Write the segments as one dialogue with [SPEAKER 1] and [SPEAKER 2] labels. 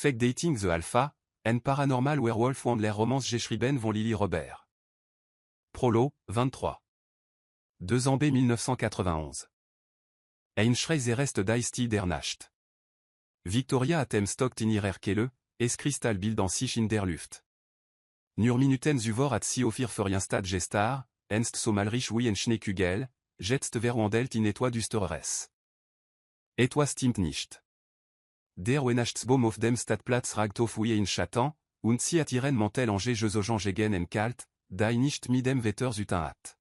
[SPEAKER 1] Fake Dating the Alpha, and Paranormal Werewolf Wandler Romance geschrieben von Lily Robert. Prolo, 23. 2 en B 1991. Ein Schreiserest d'Ice der Nacht. Victoria atem stockt in ihrer Kelle, es Kristall Bild an sich in der Luft. Nur Minuten zuvor at si ofir Ferienstad gestar, enst so malrich wie en Schneekugel, jetzt verwandelt in etwa düstereres. Etwa stimmt nicht. Der Weihnachtsbaum auf dem Stadtplatz ragt auf wie in Schatten, und si attiren mantel ange Jesogen gegen en kalt, dai nicht mit dem Wetter zutan hat.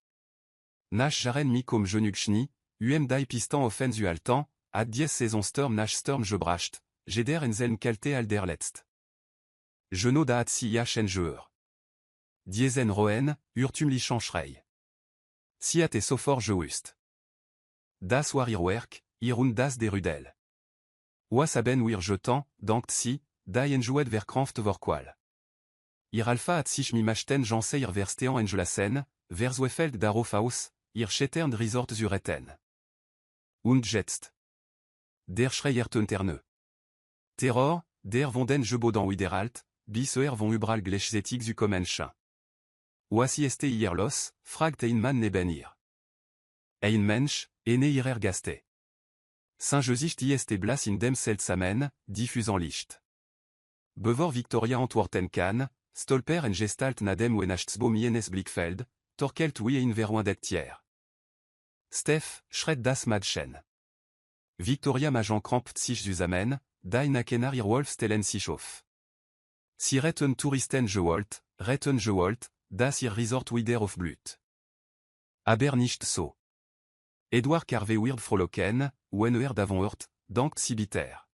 [SPEAKER 1] Nach jaren mi comme genug schnie, dai pistan offen zu altan, at 10 saison Sturm nach Sturm gebracht, jeder en selm kalte al der letzt. Geno da at si jachen jeur. Diesen roen, urtum lichan schrei. Si at e sofor jeust. Das war ihr werk, irun das der rudel. Was haben wir jetan, dankt si, dai en jouet verkraft vorqual. Ir alpha at sich mi machten janseir verstean en jelassen, verzwefeld darauf aus, ir schettern resort zureten. Und jetzt. Der schreierten terne. Terror, der vonden jebodan wideralt, bis von ubral glechzetig zu kommenschen. Oasi este hier los, fragt ein man neben ihr. Ein Mensch, ene ihrer gaste. Saint-Josicht ist blas in dem seltsamen, diffusant Licht. Bevor Victoria antworten kann, stolper en gestalt nadem Weihnachtsbaum jenes Blickfeld, torkelt wie in verwandelt Steph, schret das Madchen. Victoria majan krampt sich zusammen, dai nakenar ihr Wolf stellen sich auf. Si retten Touristen geholt, das ihr Resort wieder auf Blut. Aber nicht so. Edouard Carvé wird frohlocken, wenn davon hört, dankt si bitter.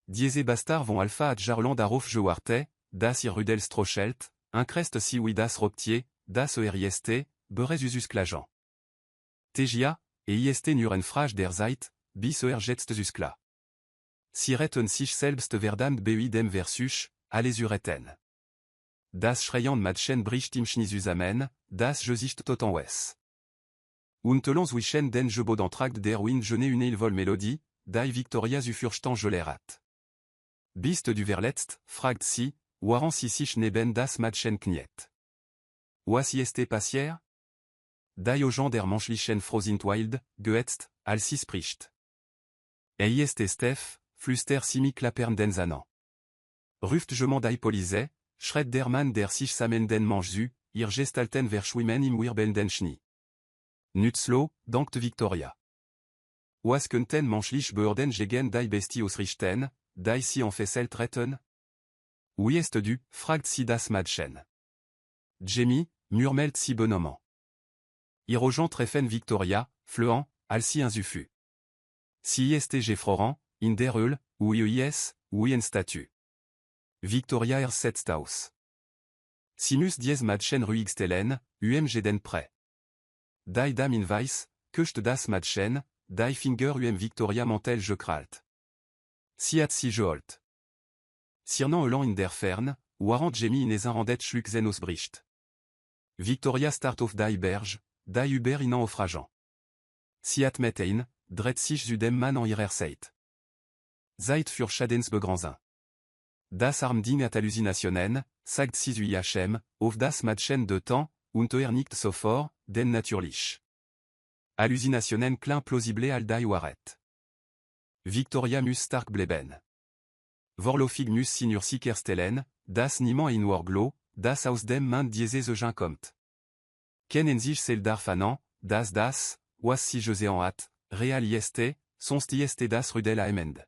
[SPEAKER 1] Diese Bastard von Alpha at Jarland darauf gewarte, das ihr Rudel strochelt, crest si oui das Robtier, das ERIST, berezusus klagen. Tegia, ist nur en Frage der Zeit, bis jetzt zuskla. Si retten sich selbst verdammt dem versus, alles ureten. Das schreiend Madchen bricht im Schnie zusammen, das Gesicht tot en wes. Und lons wischen den Jebo d'entracte der Win jene une il vol Melodie, dai Victoria zu fürchten gelerat. Bist du verletzt, fragt si, waran si sich neben das Madchen kniet. Was ist passiert? Dai Ogen der Manchlichen Frosintwild, gehetzt, al si spricht. Ist Steph, fluster simi klappern den Zanan. Ruft je dai polise, schret der Mann der sich samen den Manchu, ihr gestalten verschwimmen im Wirbeln den Schnee. Nutzlo, dankt Victoria. Was könnten manchlich beurden gegen dai Bestie ausrichten, dai si entfesselt retten? Wie est du, fragt si das Madchen. Jamie, murmelt si bonhommant. Irogen treffen Victoria, fluent, al si insufu. Si est Gefroran, in der Eul, oui en statue. Victoria setstaus. Simus dies Madchen ruigstellen, den pre. Dai dam in Weiss, köcht das Madchen, dai Finger Victoria mantel gekralt. Si at si geholt. Sirnan elan in der Fern, warant Jamie in es randet schluckzen ausbricht. Victoria start of dai berge, dai Uber inan aufrageant. Si at metein, dret sich zu dem Mann en ihrer Seit. Zeit für Schadens begranzin. Das Armding at hallucinationen, sagt si zu IHM, auf das Madchen de temps, und nicht sofort, den natürlich. Hallucinationen klein plausible al dai waret. Victoria mus stark bleben. Vorlofig mus sinur sikerstellen, das niemand in warglo, das aus dem Mann diese Eugen kommt. Ken en sich seldar fanan, das, was si je en hat, real ieste, sonst ieste das rudel aemend.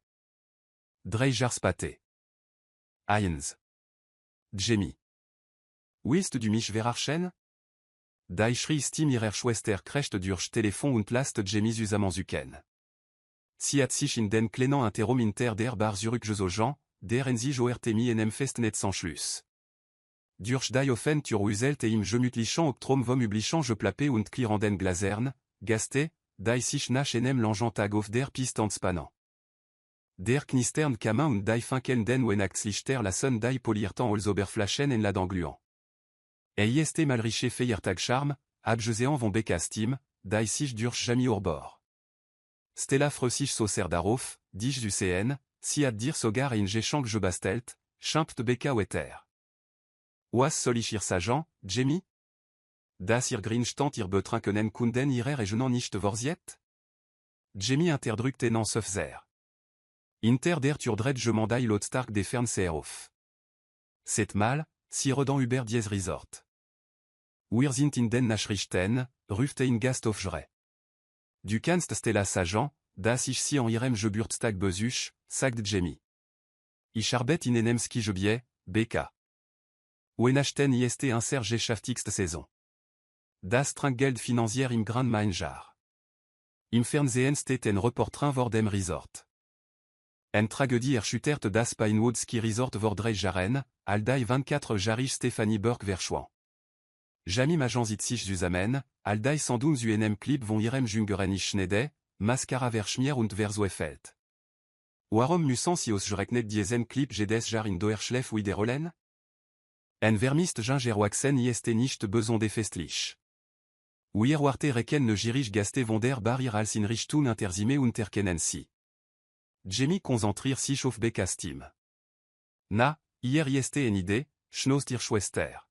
[SPEAKER 1] Drei jars pate. Heinz. Jamie. Wist du mich verarchen? Dai schrie stim ihrer Schwester krecht durch Telefon und last Jamie zusammen zuken. Si at sich in den kleinen Interom inter der Bar Zurück Jesogen, der en sich oertemi enem fest net sans Schluss. Durch dai offen tur uselt im gemütlichen Octrom vom üblichen je plape und kliranden Glasern, gaste, dai sich nach enem l'engentag auf der Piste spanant. Der knistern kamin und dai finken den Weihnachtslichter lassen dai poliertan als Oberflaschen en la d'engluant. Ist malriche feiertag charme, abgesean von bekastim, dai sich durch jami urbor. Stella frösich saucer darauf, dich du CN, si ad dir sogar et inge chank je bastelt, schimpt beka wetter. Was soll ich ihr sagen, Jamie? Das ihr Grinstand ihr betrinken kunden irer et je n'en nicht vorziet? Jamie interdrückt en sufzer. Inter der turdred je mandai lot stark des fern seerof. C'est mal, si redan Uber dies resort. Wir sind in den Nachrichten, ruft in Gast auf Jre. Du kannst stella Sagan, das ich si en irem je Burtstag besuch, sagt Jamie. Ich arbeit in enem ski je biais, bk. Wenachten ist un serge schaftigste Saison. Das Trinkgeld finanzier im Grand Main Jar. Im Fernsehen steht en Reportrin vor dem Resort. En Tragödie erschüttert das Pinewood Ski Resort vor 3 Jaren, aldai 24 Jarich Stephanie Burke Verschwan. Jamie Majanzit sich zusammen, aldai 112 UNM Clip von irem Jüngeren ich Schnede, Mascara Verschmier und Verzuefeld. Warum müssen si aus Jreknet diesen Clip jedes Jar in Doerschlef wiederholen? En vermist Gingerwaxen ist nicht besoin de festlich. Wir warte reken ne girich gaste von der bar ir als in Richtun interzime unterkennen si. Jamie concentrir sich auf Bekastim. Na, hier ist en idee, schnost dir Schwester.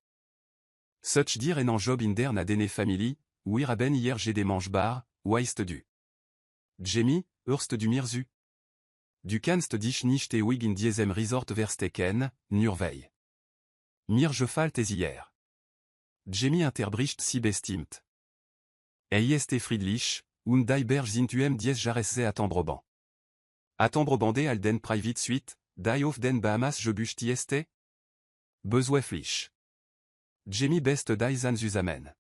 [SPEAKER 1] Such dir en job in der na dene family, wir haben hier j'ai des manches bar, weist du. Jamie, hörst du mir zu? Du kannst dich nicht ewig in diesem Resort verstecken, nur weil. Mir gefällt es hier. Jamie interbricht si bestimmt. Ist friedlich, und die Berge sind dies Jahres attendroban. Attendrobande al den private suite, die auf den Bahamas je buchti este? Besoeflich. Jamie best die san zusammen.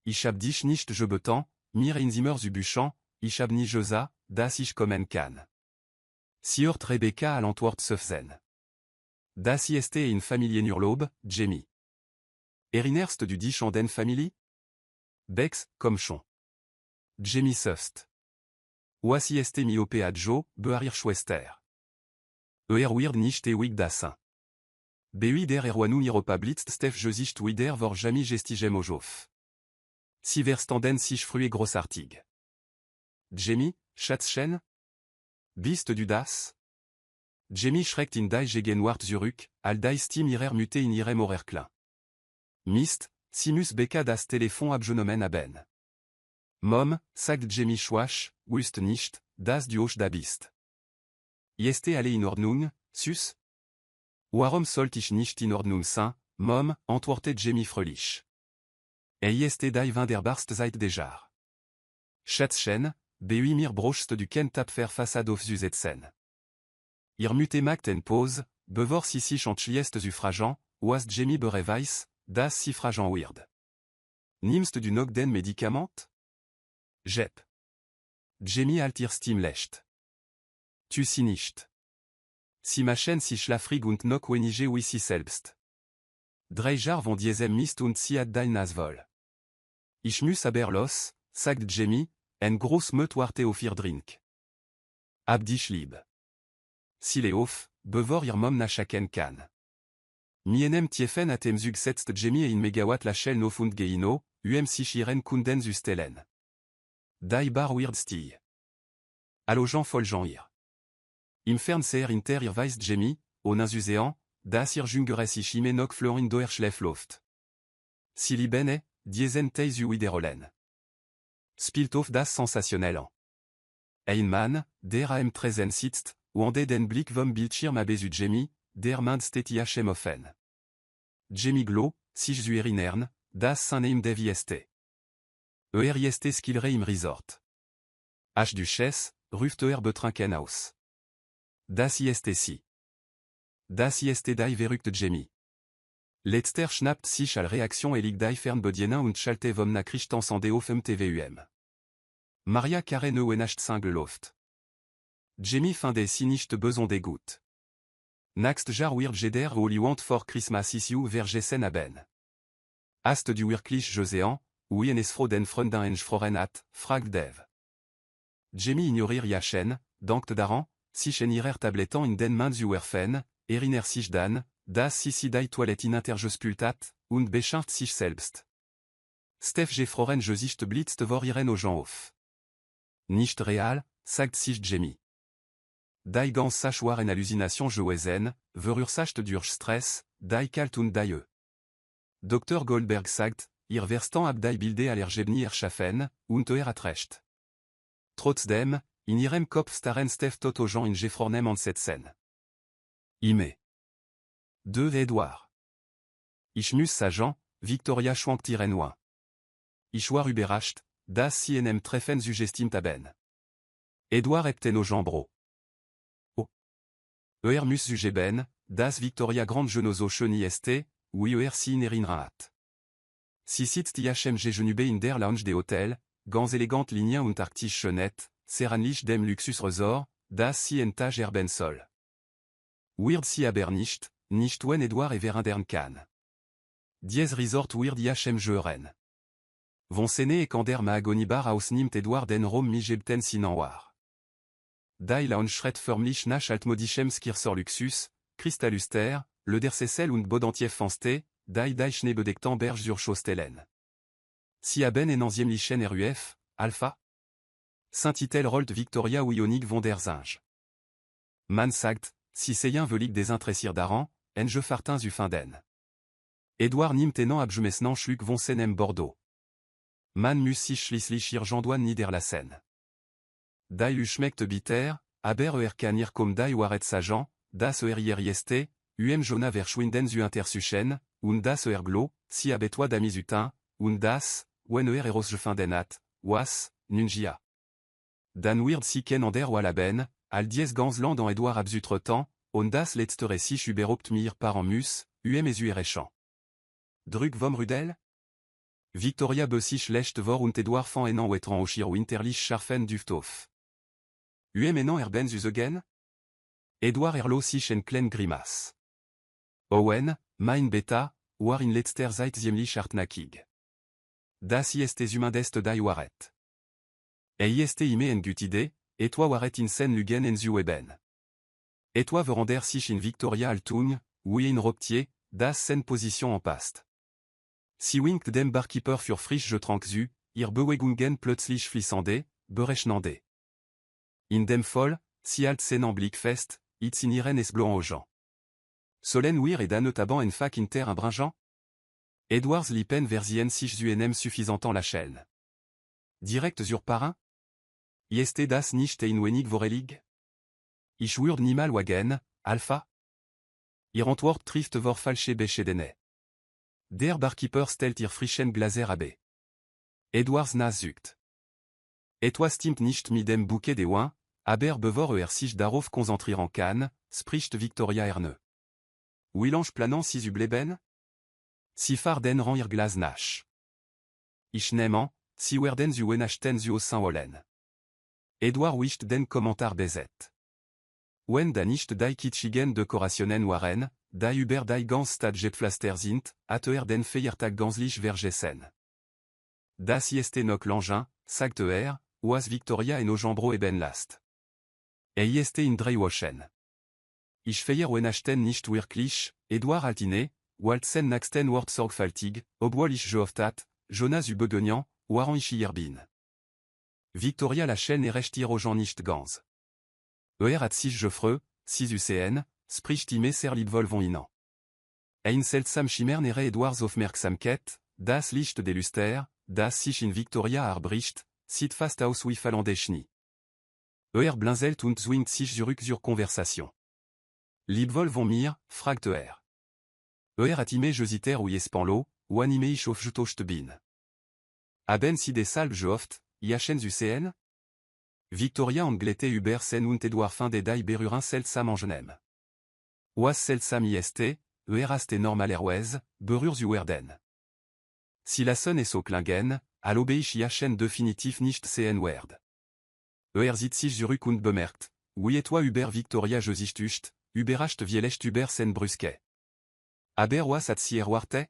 [SPEAKER 1] Ich hab dich nicht je betan, mir in zimmer zu buchan, ich hab nie josa, das ich kommen kann. Siort Rebecca al Antwort sufzen. Das ist in Familie Nurlob, Jamie. Erinnerst du dich an den Family? Bex, comme chon. Jamie Sust. Was ist miope adjo, bearir Schwester. Weird nicht ewig dasin. Beui der erwanu iropablitzt Steph Josicht wider vor Jamie gestigem ojof. Si verstanden sich frühe großartig. Jamie, Schatzchen? Bist du das? Jamie schreckt in die Gegenwart zurück, al die Stim irer muté in irem Orerklein. Mist, Simus beka das Telefon abgenomen haben. Mom, sagt Jamie schwach, wust nicht, das du auch da bist. Ist alle in Ordnung, sus? Warum sollte ich nicht in Ordnung sein, Mom, antwortet Jamie fröhlich. Ist die wunderbarste seit des Jahres. Schatzchen, beui mir brochst du kennt tapfer façade auf zusetzen. Ir muté macht en pause, bevor si chanchliest suffragant, was Jamie bereweis, das suffragant weird. Nimmst du noch den Medikament? Jep. Jamie altir stimmlecht. Tu si nicht. Si machen si schlafrig und noch wenige wie si selbst. 3 Jahre von diesem Mist und si ad dein Nasvol. Ich muss aber los, sagt Jamie, en groß möt warte auf ihr Drink. Hab dich lieb. Si le auf, bevor ihr Mom nachaken kann. Mienem tiefen atem zug setzt Jamie in megawatt la shell no fund geino, sich iren kunden zustellen. Die bar weird stil. Allo Jean voll Jean ir. Im Fernseher inter ihr weist Jamie, on inzusean, das ihr jüngeres ich ime noch Florin doerschlef loft. Si li bene, diesen teis wiederholen. Spielt auf das sensationnel an. Ein Mann, der am Tresen sitzt, und den Blick vom Bildschirm abesu Jamie, der Mind steht iachem offen. Jamie glo, sich zu erinnern, das seinem Devi este. Ist skillre im Resort. H. Duchesse, ruft betrinken aus. Das ist si. Das ist die verrückte Jamie. Letzter schnappt sich al Reaktion elig die fernbedienen und schalte vom Nachrichtensende auf dem TVUM. Maria Carene wenacht single loft. Jamie finde si nicht besoin de gut. Naxt jar weird jeder Hollywood for Christmas is you vergessen haben. Hast du wirklich Joséan, oui en esfro den Freundin en froren hat, fragt Dev. Jamie ignorir jachen, dankt daran, sich en irer tabletan in den Mann zuwerfen, eriner sich dan, das si die Toilette in intergespultat, und beschaft sich selbst. Steph gefroren Gesicht blitzt vor ihren Augen auf. Nicht real, sagt sich Jamie. die ganz sach war en hallucination gewesen, verur sacht durch Stress, die kalt und die. Dr. Goldberg sagt, ihr Verstand ab die Bilde allergebni erschaffen, und atrecht. Trotzdem, in ihrem Kopf starren Stef tot gens in gefroren an cette scène. Ime. 2 Edouard. Ich muss sagen, Victoria schwankt ihren oin. Ich war überrascht, dass sie einem treffen suggestim taben. Edouard ebten au jambro. Oh. Muss sugeben, dass Victoria grand genozo cheni este, oui si nerinrat. Si sitzt ihmg genube in der Lounge des Hotels, ganz elegant linien und arctisch chenet, seranlich dem Luxus Resort, das si entage erben sol. Weird si aber nicht wen Edouard et verindern kann. Dies Resort weird ihmg euren. Von sene et kander mahagonibar aus nimmt Edouard den Rom mi gebten sinan war. Die Lounge schret förmlich nach altmodichem skirsor Luxus, Kristaluster, le der Sessel und Bodantiev fanste, die Schnebedektan berge sur Chostelen. Si aben en enzième lichen RUF, Alpha. Saint-Itel Rolt Victoria ou Ionique von der Zinge. Man sagt, si seyen velig des intressir d'Aran, en je fartins u finden. Edouard nim tenant abjemesnan schluk von senem Bordeaux. Man mus sich schließlich irgendouan Niederlassen. Die schmeckt bitter, aber kan ir comme die waret sajan, das rieste, jona verschwinden zu intersuchen, und das glo, si abetoi damisutin, und das, wen eros findenat, was, nungia. Dan weird si ken an der walaben, al dies gansland en Edouard absutretan, on das letztere sich überhaupt mir par en mus, esuerechan. Drück vom Rudel? Victoria besich lecht vor und Edouard fan enan wetran ochir winterlich scharfen duftof. Enan erben zuzegen? Edouard erlo sich en klen grimace. Owen, mein beta, war in letzter Zeit ziemlich hartnäckig. Das ist humain d'est die waret. Ist ime en gutide, et toi waret in sen lugen en zu eben. Et toi verander sich in Victoria altung, oui in roptier, das sen position en past. Si winkt dem barkeeper für frisch je trank zu, ir bewegungen plötzlich flissande, berechnande. In dem Fall, si alt sen en blickfest, it's in iren es blanc aux gens. Solen wir et notaban en fac inter un bringeant? Edwards lipen versien sich zu enem suffisantant la chaîne. Direct sur parin? Ieste das nicht ein wenig vorelig? Ich würde nimal wagen, Alpha? Ir antwort trifft vor falsche beschedene. Der barkeeper stelt ihr frischen glaser abe. Edwards nas zugt. Et toi stimmt nicht mit dem bouquet de win, aber bevor sich darauf konzentrieren kann, spricht Victoria erne. Willange planant si zu bleben? Si farden ran ir glas nach. Ich neman, si werden zu wenachten zu Saint-Hollen. Edouard wischt den Kommentar bezet. Wen da nicht die kitschigen dekorationen waren, da über die ganz stad jetpflaster sind, at den feiertag ganslich vergessen. Das ist nok l'engin, sagt was Victoria en ojambro eben last. Ist in Dreiwaschen. Ich feier wenachten nicht wirklich, Edouard altine, waltzen naxten wort sorgfaltig, obwohl ich geoftat, Jonas ubegenian, waran ich yerbin. Victoria la chaîne et recht ir gens nicht ganz. Hat sich Geoffreux, 6 UCN, spricht ime ser libvol von inan. Ein seltsam Schimmer nere Edwards aufmerksamkeit, das Licht de Luster, das sich in Victoria arbricht, sit fast aus wie fallende Schnee. Blinzelt und zwingt sich zurück zur Konversation. Libvol von mir, fragt hat ime jesiter ou yespanlo, ou anime ich auf jutocht bin. Haben si des salb geoft, iachen UCN? Victoria anglete über sen und Edouard fin de dai berurin seltsam angenem. Was seltsam ist, aste normal erwez, berur zu werden. Si la sonne est so klingen, allobe ich iachen definitiv nicht sehen werd. Sieht sich zurück und bemerkt, oui et toi über Victoria jesichtücht, überrascht vielecht über sen brusque. Aber was at si warte?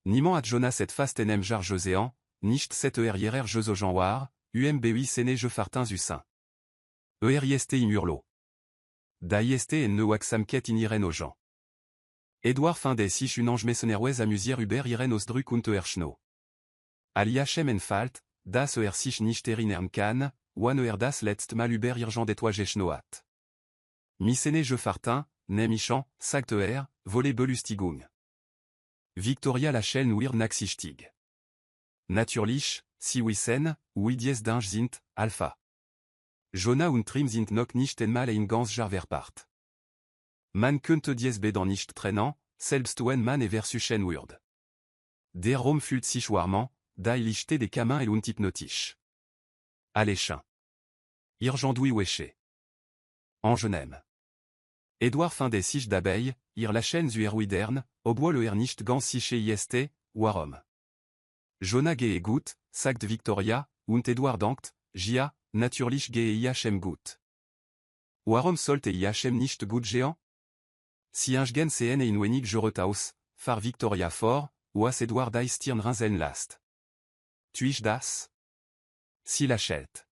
[SPEAKER 1] Niemand at Jonas et fast enem jar joséan, nicht cette hierer jeux au genre, UMBI sene je fartins usin. Ieste imurlo. Da ieste en ne waxamket in iren aux gens. Edouard fin des sich une ange messenerwez amusier über iren osdruk und erschno. Aliachem en falt, das sich nicht erinner'n kann, wan das letzt mal über irgent des toi geschnoat. Mycéné je fartin, nem ichan, sagt volé belustigung. Victoria la chaîne wir naxichtig. Naturlich, si wissen, wie dies dinge sind, alpha. Jonah und trim sind noch nicht einmal ein ganz Jahr verpart. Man könnte dies bedan nicht trennen, selbst wenn man eversuchen würde. Der Rom fühlt sich warm, da il ichte des camins und hypnotisch. Alléchin. Irgendui weche. Angenem. Edouard fin des sich d'abeille, ir la chaîne zuerwidern, obois le nicht ganz siche ist, warum. Jonah ge gut, sagt Victoria, und Edouard dankt, jia, natürlich ge iachem gut. Warum sollte iachem nicht gut géant? Si Ingen cn in wenig Joretaus, far Victoria fort, was Edouard Eistirn rinseln last. Tuich das? Si la chelt.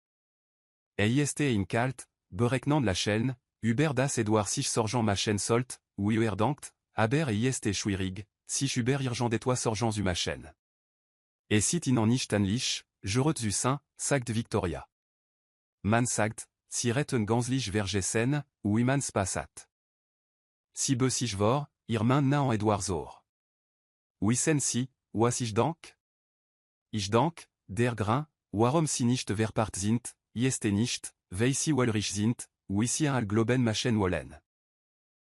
[SPEAKER 1] Ist in kalt, bereknand la chaîne, Hubert das Edouard sich sorgent ma chaîne solt, ou dankt, aber ist schwierig, sich Hubert irgent toi sorgent ma chaîne. Et sit in nicht anlich, je sain, sagt Victoria. Man sagt, si retten ganslich vergessen, ou imans passat. Si be sich vor, ir na en Edouard zor. Wissen si, was ich dank? Ich dank, der grain, warum si nicht verpart sind, ist nicht, weil si walrich sind, ou ici al globen machen wollen.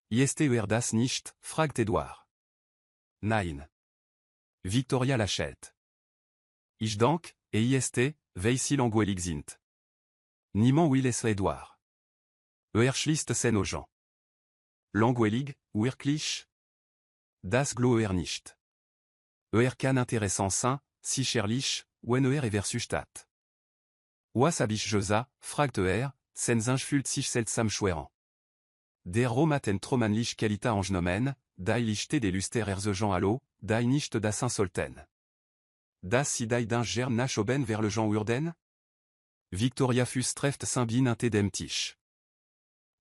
[SPEAKER 1] Ist das nicht, fragt Edouard. Nein. Victoria lachelt. Ich dank, ist, weil si langweilig sind. Niemand will es Edouard. Schließt sen aux gens. Langweilig, wirklich? Das glo nicht. Kann intéressant sein, si cherlich, wenn versus stat. Was hab ich Josa, fragt senzinge fühlt sich seltsam schwerend. Der Rom aten tromanlich qualita angenomen, da lichte des luster erzegent allo, da nicht da saint solten. Das si da dinger nach oben vers le Jean urden? Victoria fus treft Saint-Bin inte dem Tisch.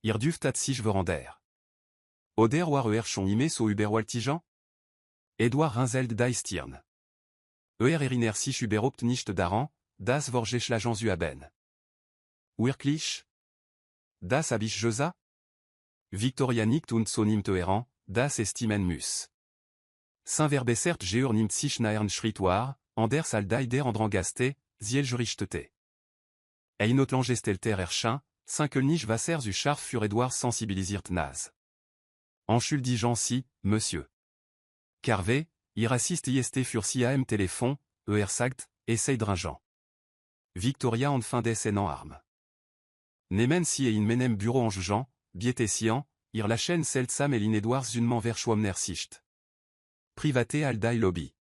[SPEAKER 1] Ir duftat sich verander. Oder war schon ime so überwaltigen? Edouard Rinzeld Eistirn. Eriner sich überhaupt nicht daran, das vorgeschlagen zu haben. Wirklich? Das hab ich Josa? Victoria nicht und so nimmt das estimen muss. Saint-Verbessert geur nimmt sich naern schrittoir, anders al der andrangaste, zielgerichtete. Einotlangestelter erschein, cinkelnich Wasser zu scharf für Edouard sensibilisiert nas. Enschuldigen si, monsieur. Carvé, ir assist ist für si am téléphone, sagt, essaye dringent. Victoria en fin des en arme. Nemen si in menem bureau en jugeant, bietessian, ir la chaîne seltsam elin Edouards unman ver schwamner sicht. Privaté al dai lobby.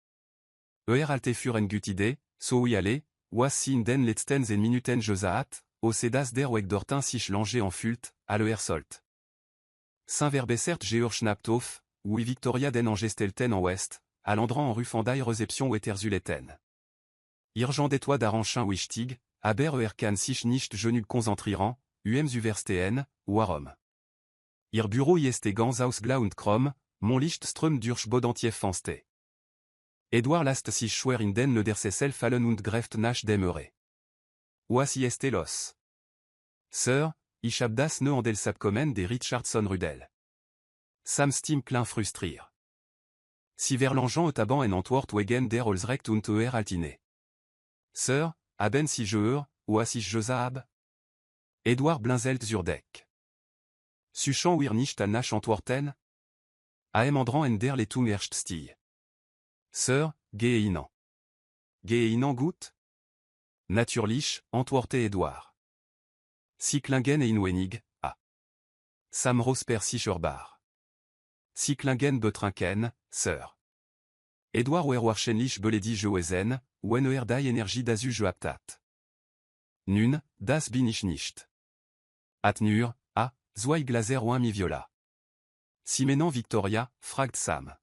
[SPEAKER 1] Alte furen gutide, so oui allez, was si in den letzten en minuten josaat, o sedas der weg dortin sich langer en fult, al solt. Saint-Verbessert geur schnaptof, oui Victoria den angestelten en ouest, al andran en rufandai reception weterzuleten. Irgent des toits d'aranchin wichtig, aber kan sich nicht genug konzentrieren, überstehen, warum. Ihr Büro ist ganz ausglaut mon Licht ström durch bodantiev fanste. Edouard last sich schwer in den Ledersessel fallen und greft nach demere. Was ist los? Sir, ich hab das ne andel sabkommen de Richardson Rudel. Sam stim klein frustrier. Si verlangeant etaban en Antwort wegen der Olsrecht und altine. Sir, haben si jeur, was ich Josa hab? Edouard Blinzelt Zurdeck. Suchant wir nicht an nach Antworten? Aemandran en der Letung erst stil. Sir, geinan. Geinan gut? Natürlich, antworte Edouard. Si klingen in wenig, a. Sam Rosper sich urbar. Si klingen betrinken, sir. Edouard werwarschenlich beledi joezen, wen dai energie dazu je aptat. Nun, das bin ich nicht. Atnur, a, zwei glaser oin mi viola. Simenan Victoria, fragt Sam.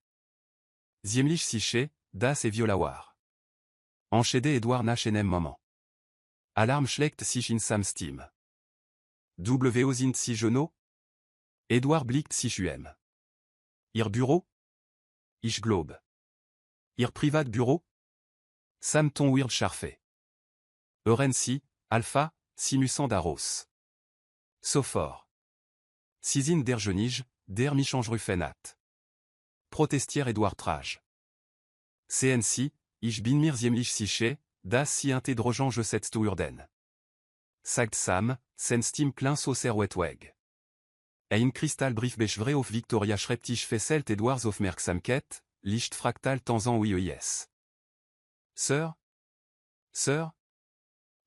[SPEAKER 1] Ziemlich siche, das et violawar. Enchede Edouard nach enem moment. Alarm schlägt sich in Sam Steam. W sind si genoux? Edouard blickt sich Ihr Büro? Ich globe. Ihr Privatbüro? Sam ton weird charfé. Euren si, alpha, simusant daros. So fort. Sizin der Genige, der Michangerufenat. Protestière Edouard Trage. CNC, ich bin mir ziemlich sicher, dass sie interdrogen gesetzt werden. Sagt Sam, sen Stim klein so serwetweg. Ein Kristallbriefbeschwere auf Victoria Schreibtisch fesselt Edwards Aufmerksamkeit, Licht fractal temps en oui. Sir?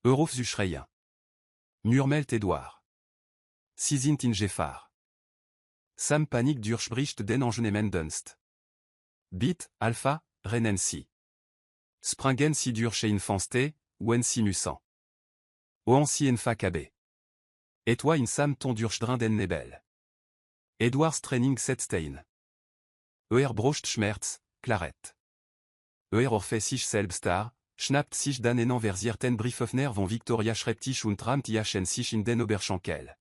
[SPEAKER 1] Euruf zu schreien. Murmelt Edouard. Sie sind in Gefahr. Sam panique durchbricht den angenehmen Dunst. Bit, Alpha, rennen sie. Springen sie durch in Fanste, wenn sie müssen. Oan sie en KB. Et toi in Sam ton durchdrin den Nebel. Edwards Training Setstein. Brocht Schmerz, Clarett. Orfe sich selbstar, schnappt sich dann en versierten Brieföffner von Victoria Schreibtisch und ramt jachen sich in den Oberschenkel.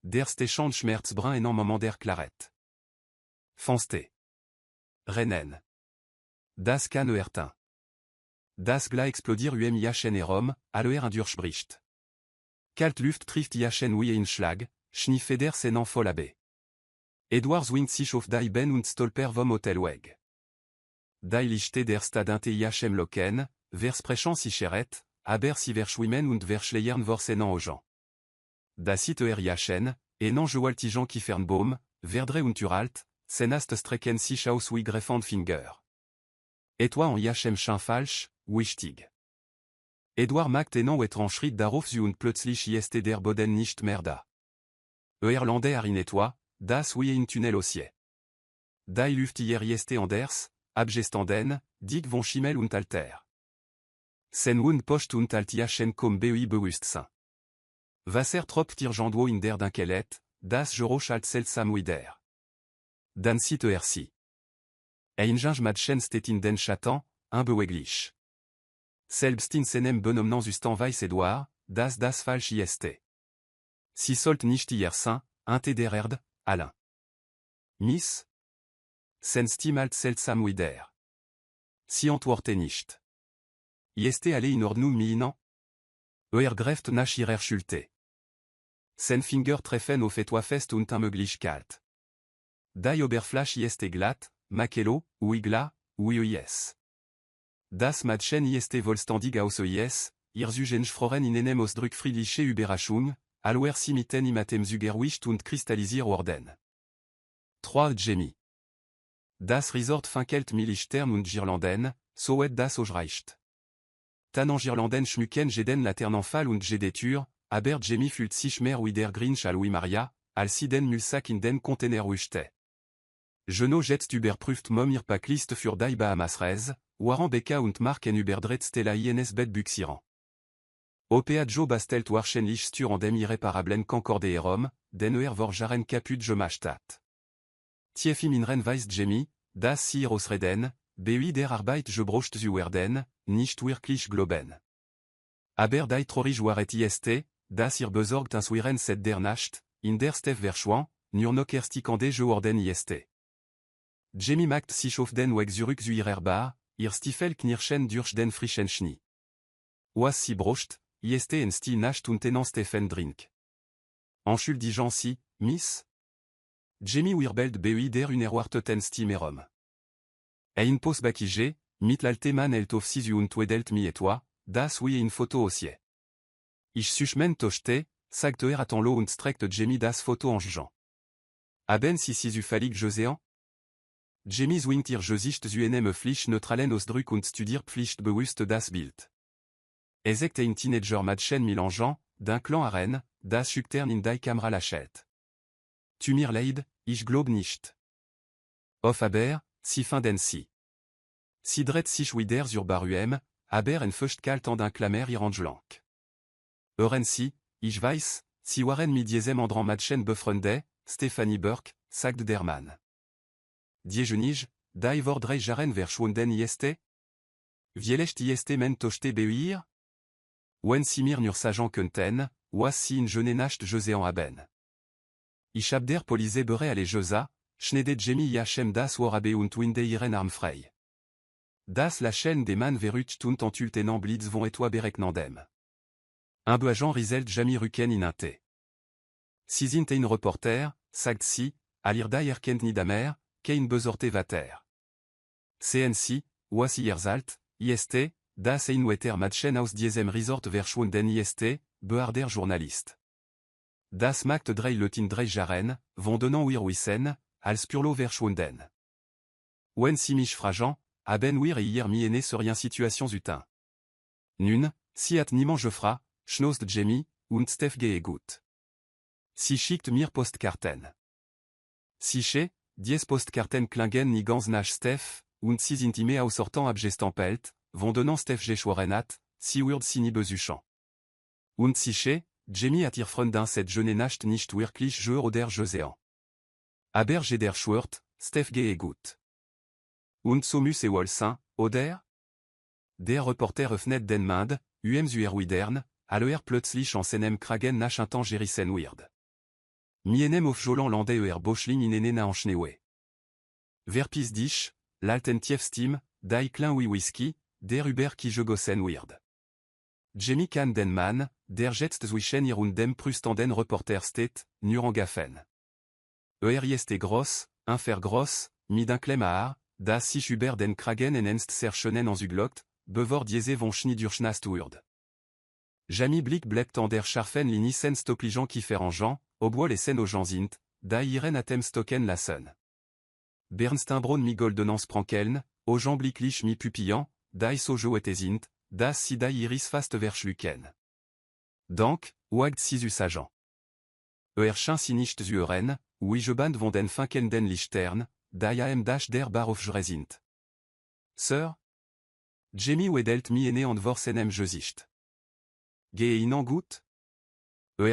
[SPEAKER 1] Der Stechand Schmerzbrun en moment der Clarett. Fanste. Rennen. Das kann erten. Das gla explodir jachen Rom, aller durchbricht. Kalt Luft trifft jachen wie in Schlag, Schniefeder senan vollabe. Edwards winkt sich auf die Ben und stolper vom Hotelweg. Die Lichte der Stad jachem Loken, versprechen sicheret, aber sie verschwimmen und verschleiern vorsenan aux gens. Das sieht jachen, non gewaltigen Kiefernbaum, verdre und uralt, senast strecken sich aus wie greffend Finger. Et toi en jachem Schein falsch, wichtig. Edward macht enon etranschritt darauf zu und plötzlich ist der Boden nicht mehr da. Irlandais arin et toi, das wie in Tunnel aussi. Die Luft hier ist anders, abgestanden, dig von Schimmel und Alter. Sen und post und alt jachen comme bei bewusstsein. Wasser trop tirgendwo in der Dunkelet, das Geroch alt seltsam wider. Dan sieht si. Ein Matchen steht in den Schatten, un beweglich. Selbst in seinem Benomnan Justin Weiss Edouard, das falsch ist. Si sollt nicht hier sein, der Erd, Alain. Miss? Sen Stim alt seltsam wider. Si antworte nicht. Jeste alle in Ordnung miinan? Greft nach ihrer Schulte. Sen Finger treffen auf etwa fest und möglich kalt. Die Oberfläche ist glatt, makelo, uigla, uies. Das Matchen ist vollständig aus is, ihr Froren in enem Ausdruck friedliche Überraschung, alwer sie mitten imatem zugerwischt und kristallisiert worden. 3. Jamie. Das Resort finkelt Millichtern und Girlanden, so et das ausreicht. Tanan Girlanden schmücken jeden Laternenfall und Gedetur, aber Jamie fühlt sich mehr wie der Grinch à Louis Maria, als sie den Müllsack in den Container ruschte. Jeno jetzt überprüft mom ihr Packliste für die Bahamasreise, Warren Becca und Marken überdreht Stella ins Bett buxiran. Opea Joe bastelt wahrscheinlich stur an dem irreparablen Concordeerum, den vor Jaren kaput gemachtat. Tiefi minren weiß Jamie, das sie ausreden, bei der Arbeit gebrocht zu werden, nicht wirklich globen. Aber die trorig waret ist, das ihr besorgt ans Wiren set der Nacht, in der Stef verschwan, nur noch erstikande geworden ist. Jamie macht sich auf den Weg zurück zu ihrer Bar, ihr Stiefel knirschen durch den frischen Schnee. Was sie brocht, ist en sti Nacht und en Stephen drink. Entschuldigen sie, Miss? Jamie wirbelt bei der unerwarteten Stimerum. Ein pos bakige, mit l'alteman el auf sie und wedelt mi et toi, das wie in Foto aussi. Ich suchmen tochte, sagt Atanlo und streckt Jamie das Foto en Jean. Haben sie zufällig gesehen? Jamie zwingt ihr Gesicht zu einem Pflicht neutralen Ausdruck und studiert pflichtbewusst das Bild. Es ist ein Teenager-Matchen mélangeant, d'un Clan à Rennes, das schüchtern in die Kamera lachet. Tu mir leid, ich glaub nicht. Auf aber, si fin den si. Si dreht sich wieder zur Baruem, aber en feucht kalt an d'un Klamer irangelank. Euren si, ich weiß, si waren mi diesem andran Matchen befreundet, Stephanie Burke, sagt der Mann. Die Genige, die vordrei jaren verschwunden ist? Vielecht ist men tochte beuir? Wen si mir nur sajan könnten, was si in jene nacht Joséan haben. Ich hab der Polize bere alle Josa, schnede Jamie jachem das worabe und winde ihren Arm frei. Das la chaîne des man verrucht und entultenant blitz von etwa bereknandem. Un beagent riselt Jamie Ruken ininte. Sie sind ein Reporter, sagt sie, Alirda erkennt Nidamer, kein Besorte Vater. CNC, was ihr Zalt, IST, das ein Wetter Matchen aus diesem Resort verschwunden IST, beharder Journalist. Das macht drei Leuten drei Jaren, von donnant wir wissen, als Purlo verschwunden. Wenn sie mich fragen, haben wir hier miene sur rien situation utin. Nun, si hat niemand gefra, schnost Jamie, und Steph gehe gut. Sie schickt mir Postkarten. Siche, 10 Postkarten klingen ni ganz nach Steph, und sie sindime aussortant abgestampelt, von donnant Steph geschworenat, sie wird sie nie besuchen. Und siche, Jamie hat ihr Freundin cette jeune Nacht nicht wirklich jouer oder Josean. Aber jeder schwört, Steph gehe gut. Und somus e Wolsin, oder? Der Reporter öffnet den Mund, zu widern, plötzlich en seinem Kragen nach un temps gerissen weird. Mienem auf Jolan lande Boschling inene na en schnewe. Verpis dich, l'alten tief Steam, dai klein whisky, der über qui je gossen weird. Jamie kann den Mann, der jetzt zwischen ihr und dem prüstanden Reporter steht, nur angaffen. Ist gross, gross, mit un Klemmar, das sich über den Kragen enenst zerschenen en Zuglockt, bevor diese von Schnidurschnast wird. Jamie Blick bleibt an der scharfen Linie sen stockligen Kieferangen, obwohl les sen aux gens sind, da ihren atem stocken lassen. Bernsteinbraun mi goldenans sprankeln, aux gens blicklich mi pupillant, da so jo sind, das si da iris fast verschlucken. Dank, wagt sisus agent. Chien si nicht zuhren, oui je band von den finken den lichtern, da am dash der bar of jresint. Sir? Jamie wedelt mi ene an vor senem gesicht. Gehe ihnen gut?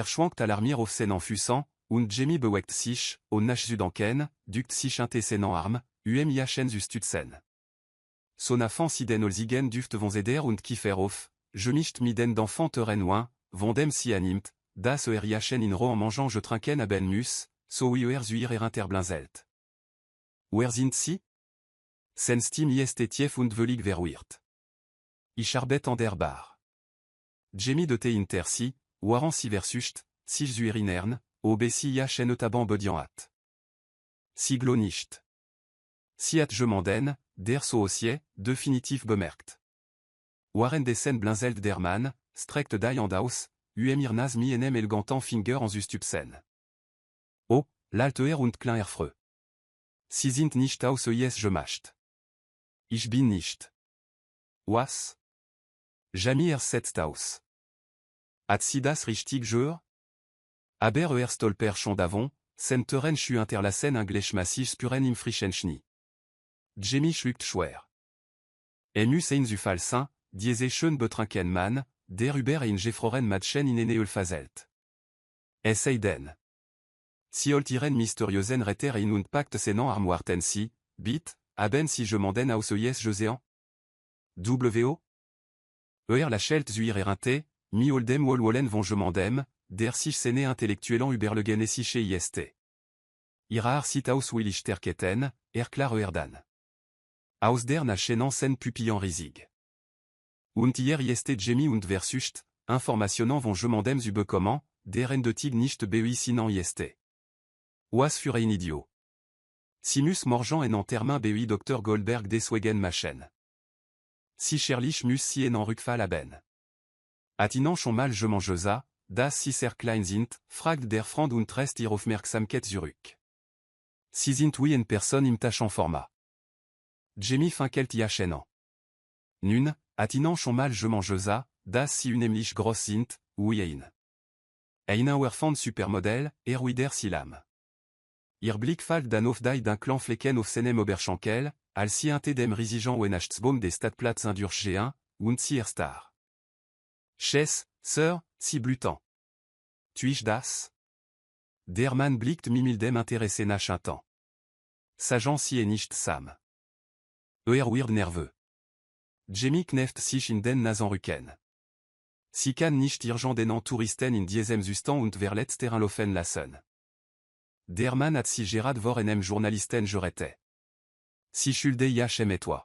[SPEAKER 1] Schwankt alarmier auf seinen Füßen, und Jamie bewegt sich, und nach Südanken, duckt sich ante seinen Arm, jachen Stutzen. Son Affant si den Olzigen duft von Zeder und Kiefer auf, je nicht mi den d'enfant teren loin, von dem si animt, das jachen in ro en mangeant je trinken aben mus, so zuir interblinzelt. Sind si? Sen stim tief und völlig verwirrt. Ich arbeit an der Bar. Jamie de te intersi, waran si versucht, si zuirinern, obesi jachen taban bedian hat. Siglo nicht. Si hat je manden, der so ossie, definitiv bemerkt. Waren desen blinzelt der Mann, strekt die Andaus, irnaz mi enem elgantan finger en Stupsen. Oh, l'alter und klein erfreux. Sie sind nicht aus je macht. Ich bin nicht. Was? Jamie setzt aus. Hat sie das richtig gehört? Aber stolper schon davon, sen teren schu interlassen englisch massif spuren im frischen Schnee. Jamie schluckt schwer. Emus ein zu falsin, diese schön betrinken man, der über ein gefroren matchen in ene ulfazelt. Seiden. Si oltiren mysteriosen retter in und packt senan armoarten si, bit, haben si je manden aus Josean? W.O. La schelt zuir erinte, mi oldem wollen von je mandem, der sich sene intellectuelan überlegen siche ist. Irar sit aus willich terketen, klar dan. Aus der nachenan sen pupillan risig. Und hier ist Jamie und versucht, informationant von je mandem über comment, der en de tig nicht sinan ist. Was für ein idiot. Simus morgent en entermin beui Dr. Goldberg deswegen machen. Si cherlich mus si en rückfall haben. Atinan schon mal je mangeza, das si klein sind, fragt der Freund und rest ihr Aufmerksamkeit zurück. Si sind wie en person im tachant format. Jamie finkelt jachenan. Nun, atinan schon mal je mangeza, das si unemlich gross sind, wie ein. Ein auerfand supermodel, wider silam. Ihr Blick fällt dann auf die d'un clan flecken auf seinem Oberschenkel, als si un dem riesigen Weihnachtsbaum des Stadtplatz indurchgehen, und si star. Chess, Sir, si blutant. Tuich das? Der Mann blickt mimildem intéressé nach un temps. Sagan si nicht Sam. Weird nerveux. Jamie kneft sich in den Nasenrücken. Si kann nicht irgent den Touristen in diesem Zustand und verletzteren laufen lassen. Der Mann hat si gerad vor enem Journalisten jurete. Si schulde jachem et toi.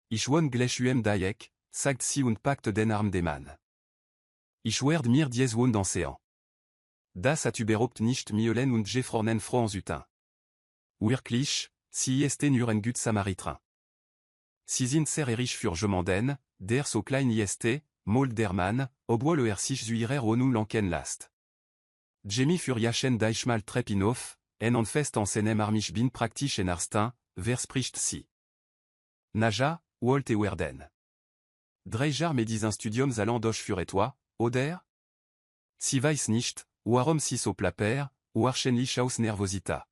[SPEAKER 1] Ich won gleich dayek, sagt si und packt den Arm des Mann. Ich werd mir dies won d'Océan. das hat überhaupt nicht mielen und gefroren Franzüten. Wirklich, si ist nur ein gut Samaritain. Sie sind sehr erich für jemanden, der so klein ist, mal der Mann, obwohl sich zu ihrer Wohnung lenken lässt. Jamie für jachen deichmal Treppen auf, en fest en seinem armich bin praktisch en arstin, wer spricht sie. Naja, Walt et werden. Dreijar medis un studiums allant doch für etwa, oder? Si weiß nicht, warum si so plaper, wahrscheinlich aus Nervosita.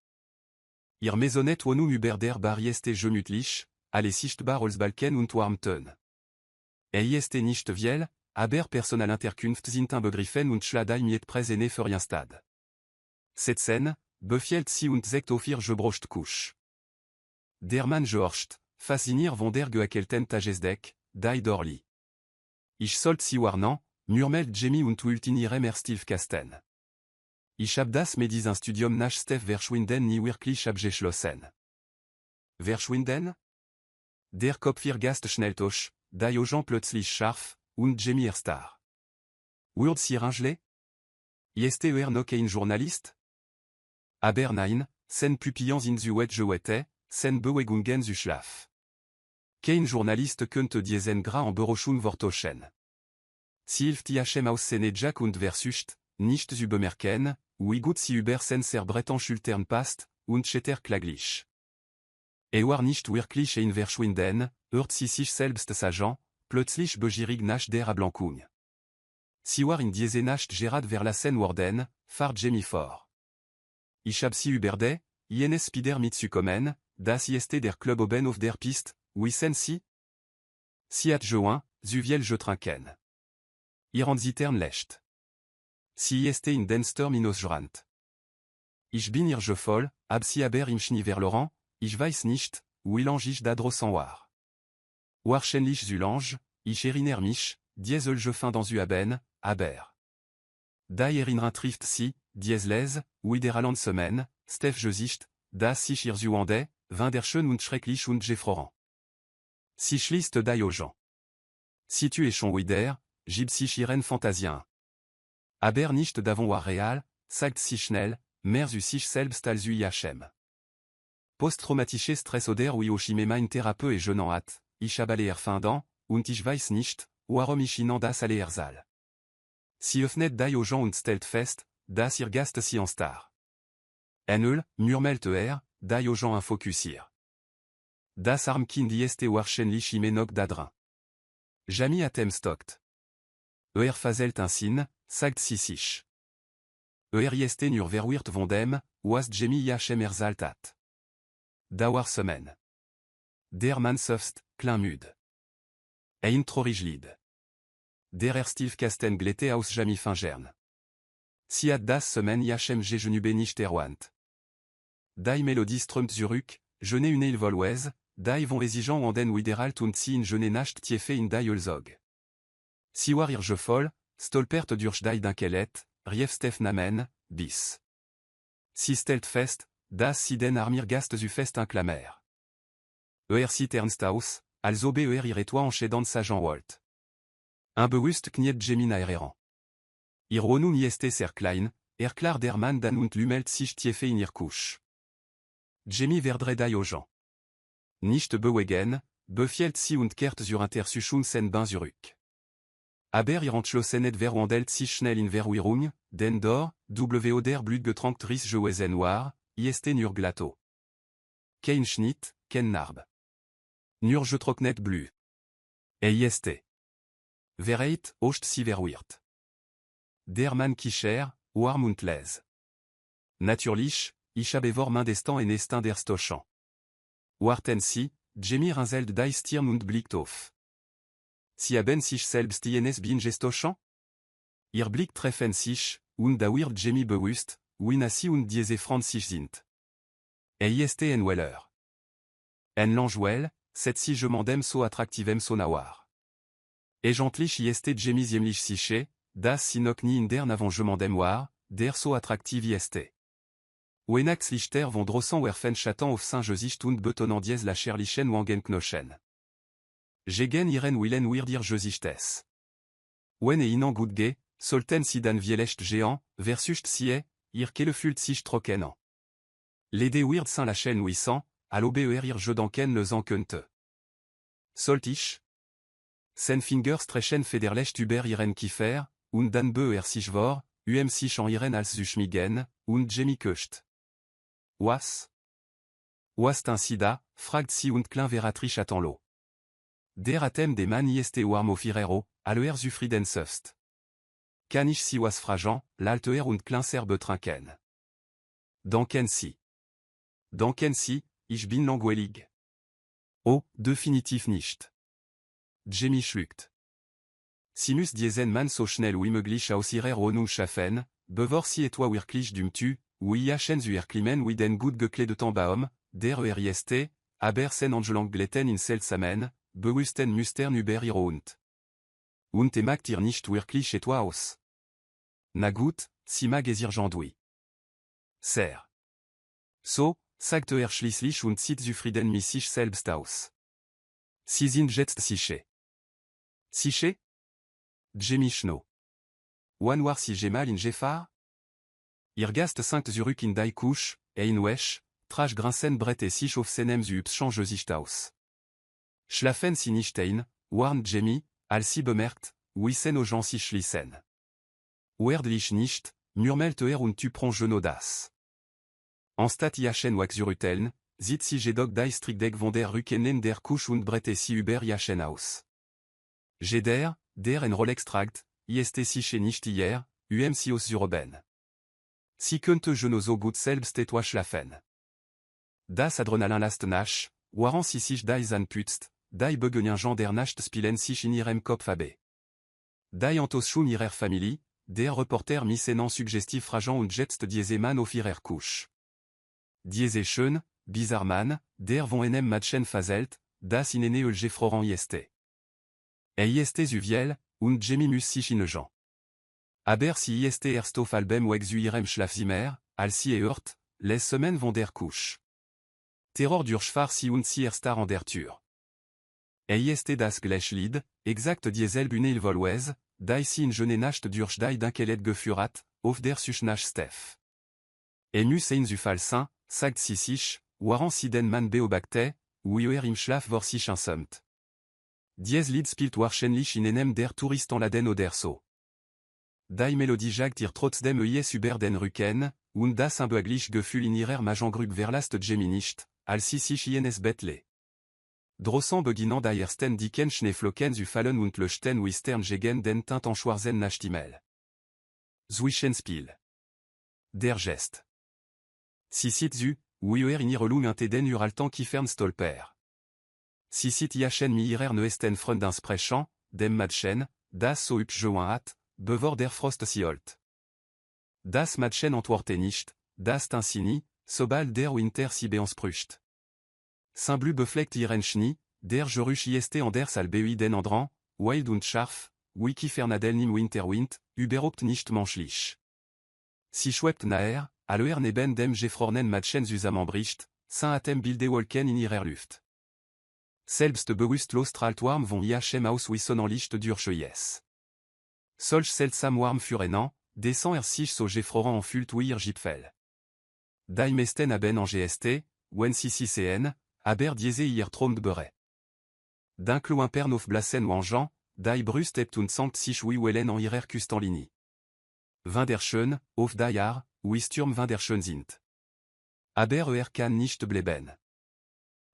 [SPEAKER 1] Ihr Maisonette wonum über der Bar jeste gemütlich, alle sichtbar als Balken und Warmton. Jeste nicht viel, aber personal Interkunft sind begriffen und schladai miet presene für ein Stad. Cette scène, befielt si und zegt ofir gebrocht kusch. Der Mann gehorcht, faszinir von der geakelten tagesdeck, dai dorli. Ich sollt si warnan, murmelt Jamie und ultinirem Stiefkasten. Ich hab das medis un studium nach Stef verschwinden nie wirklich abgeschlossen. Verschwinden? Der Kopf gast schnell tosch, dai Jean plötzlich scharf, und Jamie star. Wurd si rangelé? Jeste noch kein Journalist? Aber nein, sen pupillans in zu wette, sen bewegungen zu schlaf. Kein Journalist könnte diesen gra en berochun vortoschen. Si hilft IHM aus sene Jack und versucht, nicht zu bemerken, wie gut sie über sen Breton schultern passt, und schetter klaglich. War nicht wirklich ein verschwinden, hört sie sich selbst sagen, plötzlich begierig nach der Ablenkung. Sie war in diese Nacht gerad verlassen worden, far Jamie fort. Ich hab sie überde, jenes Spider mitzukommen, das ist der Club oben auf der Piste, wissen Sie? Sie hat joint, zu viel getrinken. Ihr Ansitern lecht. Sie ist in den Sturm hinausgerannt. Ich bin ihr voll, hab sie aber im Schnee verloren, ich weiß nicht, wie lange ich da draußen war. Wahrscheinlich zu lange, ich erinnere mich, dies fin dans u haben, aber. Da erinnern trifft sie, dies les, wie der Landsemaine, Steph Gesicht, das sich ihr zuande, vin der schön und schrecklich und gefroren. Sie schließt da Jean. Si tu es schon wieder, gib sich ihren Fantasien. Aber nicht davon war real, sagt sie schnell, mehr zu sich selbst als IHM. Posttraumatische Stress oder wie auch mein Therapeut je n'en hat, ich habe aller finden, und ich weiß nicht, warum ich ihnen das aller sal. Sie öffnet da Jean und stellt fest, dass ihr Gast si en star. Murmelt da Jean un fokussier. Das Armkind ist wahrscheinlich noch da drin. Jamie atem stockt. Fazelt un Sinn, sagt sie sich. Ist nur verwirrt von dem, was Jamie IHM erzählt. Da semaine. Der Mann söfst, klein müde. Ein trorig Lied. Der Stiefkasten glätte aus Jamie fingern. Si hat das semaine IHM genube nicht erwand. Die Melodie strömt zurück, je n'ai une volwez, die von exigeant an den wideralt und sie in je n'ai nacht tiefe in die Ulzog. Si war ihr voll, stolpert durch die Dinkelet, rief Steph namen, bis. Si stelt fest, das sie den armir gast zu fest inclamer. Sieht ernst aus, als ob ihre toi enchedant Jean Walt. Un bewusst kniet Jamie naererant. Ihr Wohnung ist sehr klein, klar der Mann dann und lümelt sich tiefe in ihr Kusch. Jamie verdre da Jean. Nicht bewegen, befielt sie und kehrt zur Intersuchung sen bain zurück. Aber ihr entschlossenet verwandelt sich schnell in Verwirrung, denn dor, der Blutgetranktris Joesen noir, ist nur glato. Kein Schnitt, kein Narb. Nur getrocknet blü. Ist. Vereit, ocht si verwirrt. Der Mann kischer, warm und les. Natürlich, ich habe vor mindestan en estin der Stochant. Warten Sie, Jamie rinselt die Stirn und blickt auf. Sie haben sich selbst jenes bin gestochen? Ihr Blick treffen sich, und da wird Jamie bewusst, wie sie und diese Franzig sind. Ist en Weller. En Langewell, cette si je mandem so attractivem so nawar. Gentlich ist Jamie ziemlich siche, das si noch nie in der avant je mandem war, der so attraktiv ist. Wenax Lichter von drossen werfen chatan auf Saint-Gesicht und betonant dies la Scherlichen Wangenknochen. Gegen ihren Willen wir dir Gesichtes. Wenn ihnen gut geht, Solten sidan vielecht géant, versucht sie, ir kelefult sich trokenan. Lede weird saint la chaîne 800, à l'ober ir je danken le zankente. Soltich. Senfinger strechen federlecht über iren kiefer, und dan be sich vor, sich en iren als zuschmigen, und jemi köcht. Was? Was un sida, fragt si und klein veratrich attend l'eau. Der atem des man ieste warm au firero, à l'er zufrieden söst. Kanich si was fragant, l'alteer und klein serbe trinken. Danken si. Danken si, ich bin langweilig. Oh, definitiv nicht. Jemi schluckt. Simus diesen man so schnell wie möglich aus ihrer Wohnung schaffen, bevor sie etwa wirklich dumtu, wie iachen zu erklimmen wie den gut gekleidet Baum, der erist, aber sen angelangleten in seltsamen, bewussten Mustern über ihre Hund. Und macht ihr nicht wirklich etwa aus. Na gut, si mag es irgendui. Ser. So, sagt schließlich und zieht zufrieden mit sich selbst aus. Sie sind jetzt sicher. Sicher? Jemi schno. Wan war si gemal in Jeffar? Irgast 5 zurück in die Kusch, in wesh, trash grinsen bret et sich auf seinem zu change sich aus. Schlafen si nicht ein, warnt Jemi, als sie bemerkt, wie sen aux gens sich schließen. Werdlich nicht, murmelt und tu prends je audace. Anstat iachen wax uruteln, zit si jedog die strigdeg von der Rückenen der Kusch und bret et si über iachen aus. Jeder, der en Rolextrakt, ist si nicht hier, si aus Euroben. Si könnte je no so gut selbst etwa schlafen. Das Adrenalin last nach, waren si sich die anputzt, die begenien der Nacht spielen sich in ihrem Kopf ab. Die antos schon ihrer Familie, der Reporter missenant suggestiv fragant und jetzt diese Mann auf ihrer Kusch. Diese schön, bizarre Mann, der von einem Matchen fazelt, das in eine Gefroren jeste. Jeste zuviel, und Jemi mus sich in Jean. Aber si jeste erst auf albem wex ihrem Schlafzimmer, als sie hört, les semaines von der Kusch. Terror durchfahr si und si erstar an der Tür. Jeste das Gleichlied, exakt dieselbe une volwez, die si in jene Nacht durch die Dunkelet geführt, auf der sich nach Steph. Mus ein Zufallsin, sagt si sich, waren si den man beobacte, wie im Schlaf vor sich ensumt. Dies Lied spielt wahrscheinlich in einem der Touristen laden oder so. Die Melodie jagt ihr trotzdem über den Rücken, und das unbeaglich Gefühl in ihrer Magengrube verlässt Jemi nicht, als sie sich ins Bett legt. Drossen beginnen die ersten dicken Schneeflocken zu fallen und löschten wistern gegen den Tint en schwarzen Nachthimmel. Zwischenspiel. Der Gest. Si sit zu, wie in ihre Lungen den uraltan kiefern stolper. Si sit iachen mi ihrer neuesten Freund sprechen, dem Matchen, das so joan hat, bevor der Frost si holt. Das Matchen antworte nicht, das tinsini, sobald der Winter si beansprücht. Saint-Blu befleckt ihren Schnee, der Geruch ist anders als den anderen, wild und scharf, wie kiefernadel im Winterwind, überhaupt nicht menschlich. Si schwebt naher, aller neben dem gefrorenen Matchen zusammenbricht, Saint atem bilde Wolken in ihrer Luft. Selbstbewusstlos strahlt warm von ihrem aus wie Sonnenlicht durch yes. Solch seltsam warm furenant, descend sich so gefroren füllt wie ihr Gipfel. Die meisten haben en GST, wenn sie sehen, aber diese ihr Traum bere. D'un cloin pernof blassen ou en Jean, die Brust hebt und sankt sich wie wellen en ihrer Kustanlinie. Wunderschön, auf die Jahr, wie Sturm wunderschön sind. Aber kann nicht bleiben.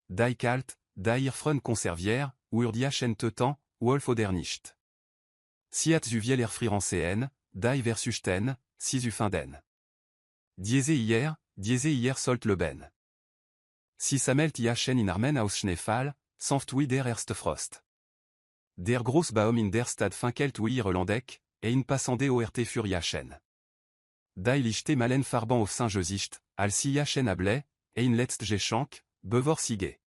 [SPEAKER 1] Die kalt, die ihr Freund konservier, ur diachen tetan, wolf oder nicht. Si at zu viel erfrieren sehen, die versuchten, si zu finden. Diese hier sollt le ben. Si samelt iachen in armen aus Schneefall, sanft wie der erste Frost. Der Großbaum in der Stadt finkelt wie Irlandek, in passende ort für iachen. Die lichte malen farban auf Saint-Gesicht, als si iachen able, in letzt geschenk, bevor sige.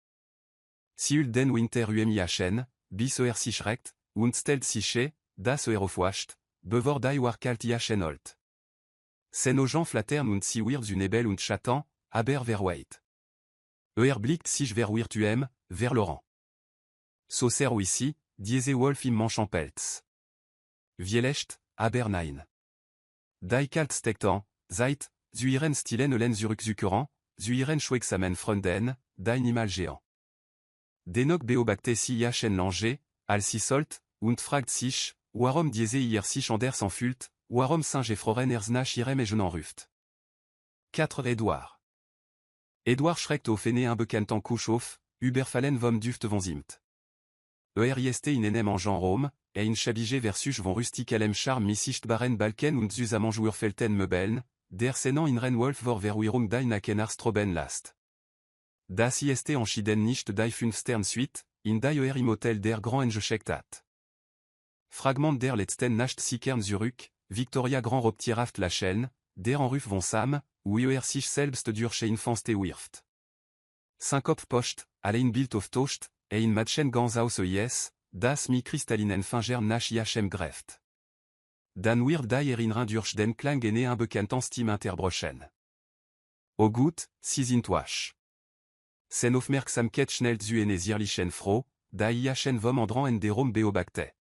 [SPEAKER 1] Si den Winter iachen, bis sich rekt, und stelt sich, das aufwascht, bevor die war kalt iachen holt. Sen aux gens flattern und si wir zu nebel und Schatten, aber wer weit. Blickt sich vers Wirtuem, vers Laurent. So ser ici, diese Wolf im Manchampelz. Vielecht, aber nein. Die kalt stektan, Zeit, zuiren stilen elen zurückzukehren, zuiren schwexamen freunden, die nimal géant. Denok beobacte si jachen langer, al si solt, und fragt sich, warum diese hier sich anders enfült, warum Saint-Gefroren erznach irem et je n'en ruft. 4 Edouard. Edouard schreckt auf ene un bekannten Kuchof, überfallen vom duft von zimt. Ist in enem en Jean Rome, et in Chabige versus von rustikalem charme misicht baren balken und zusammenjouer felten möbeln, der Senan in Renwolf vor verwirrung die nakenar stroben last. Das ist en Schiden nicht die 5 Stern Suite, in die im Hotel der Grand Engeschektat. Fragment der letzten Nacht Sikern Zurück, Victoria Grand Robtieraft la Chaîne, der en Ruf von Sam, où sich selbst durch Infanste wirft. Synkopf Post, allein Bild of Toast, et in Matchen ganz aus EIS, das mi kristallinen Finger nach Iachem Greft. Dan wird die Erinnerung durch den Klang ene un bekannten Stim interbrochen. O gut, sie sind wasch. Sen Aufmerksamkeit schnell zu ene zierlichen Frau, die Iachem vom andran en derom beobacte.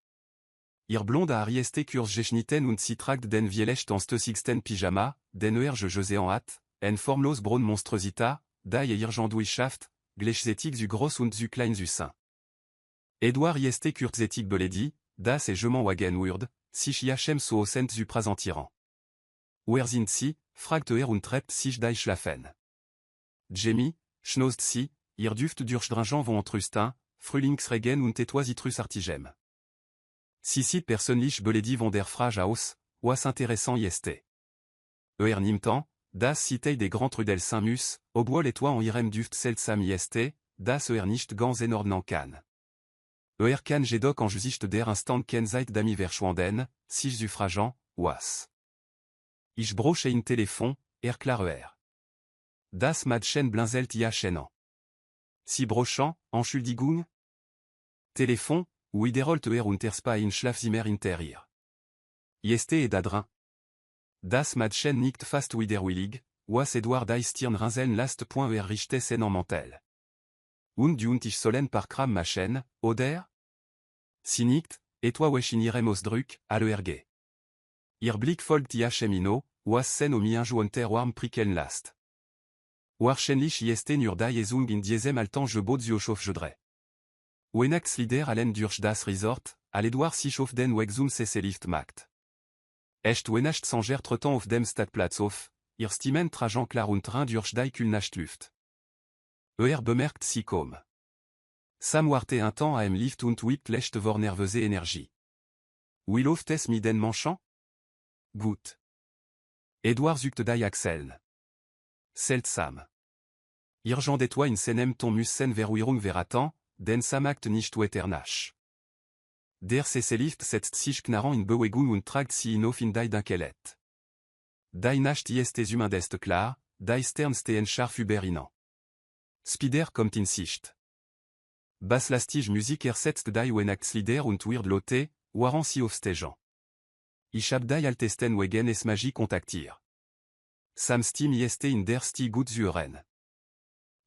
[SPEAKER 1] Ihr blonde Arieste kurs geschnitten und sie tragt den Vielecht en stössigsten Pyjama, den Erge José en hat, en formlos braun monstrosita, die Irgendouischaft, gleichzeitig zu groß und zu klein zu sein. Edouard Ieste kurzeitig beledi, das et je m'en wagen wird, sich Iachem so osent zu präsentieren. Wer sind sie, fragt und trept sich die schlafen. Jamie, schnost sie, ihr dürft durchdringen von Trustin, Frühlingsregen und etwas citrus artigem. Si persönlich beledi von der Frage aus, was intéressant Ieste. Nimtan, das citei des grands trudel Saint-Mus, obwohl etwa en irem duft seltsam Ieste, das nicht ganz en ordnung kann. Kan jedoch en jusicht der instant ken seit d'ami verschwanden, sich suffragant, was. Ich broche in Telefon, klar Das Madchen blinzelt Iachenant. Si brochant, Entschuldigung? Telefon, wiederholt unterspa in Schlafzimmer interior. Ieste et d'adrin. Das Madchen nicht fast widerwillig, was Edouard Stirn rinseln last point richtes en mantel. Und ich solen par kram machen, oder? Si nicht, etwa wesh in irem osdruk, allerge. Ir Blick folgt Iachemino, was sen omi injuonter warm priken last. Warchenlich Ieste nur die Esung in diesem altan je bod zu chauffe jedre. Wenax lider allen durch das Resort, al Edouard sich auf den Wegzum Sesselift macht. Echt wenacht sanger tretan auf dem Stadtplatz auf, ihr stimen trajan klar und rein durch die Kulnacht Luft. Bemerkt sie kom. Sam warte un temps am Lift und whipt lecht vor nerveuse Energie. Willoft es mi den manchant? Gut. Edouard zuckt die Achseln. Seltsam. Irgent etwa in seinem ton mussen verwirrung veratan, den Samakt nicht weternach. Der Sesselift setzt sich knarrant in Bewegung und tragt sie hinauf in die Dunkelheit. Die Nacht ist zumindest klar, die Stern stehen scharf übereinander. Spider kommt in Sicht. Basslastige Musik ersetzt die Weihnachtslieder und wird lotte, waren sie aufstehen. Ich hab die altesten wegen es Magie kontaktiert. Sam Stim ist in der Sti gut zuhren.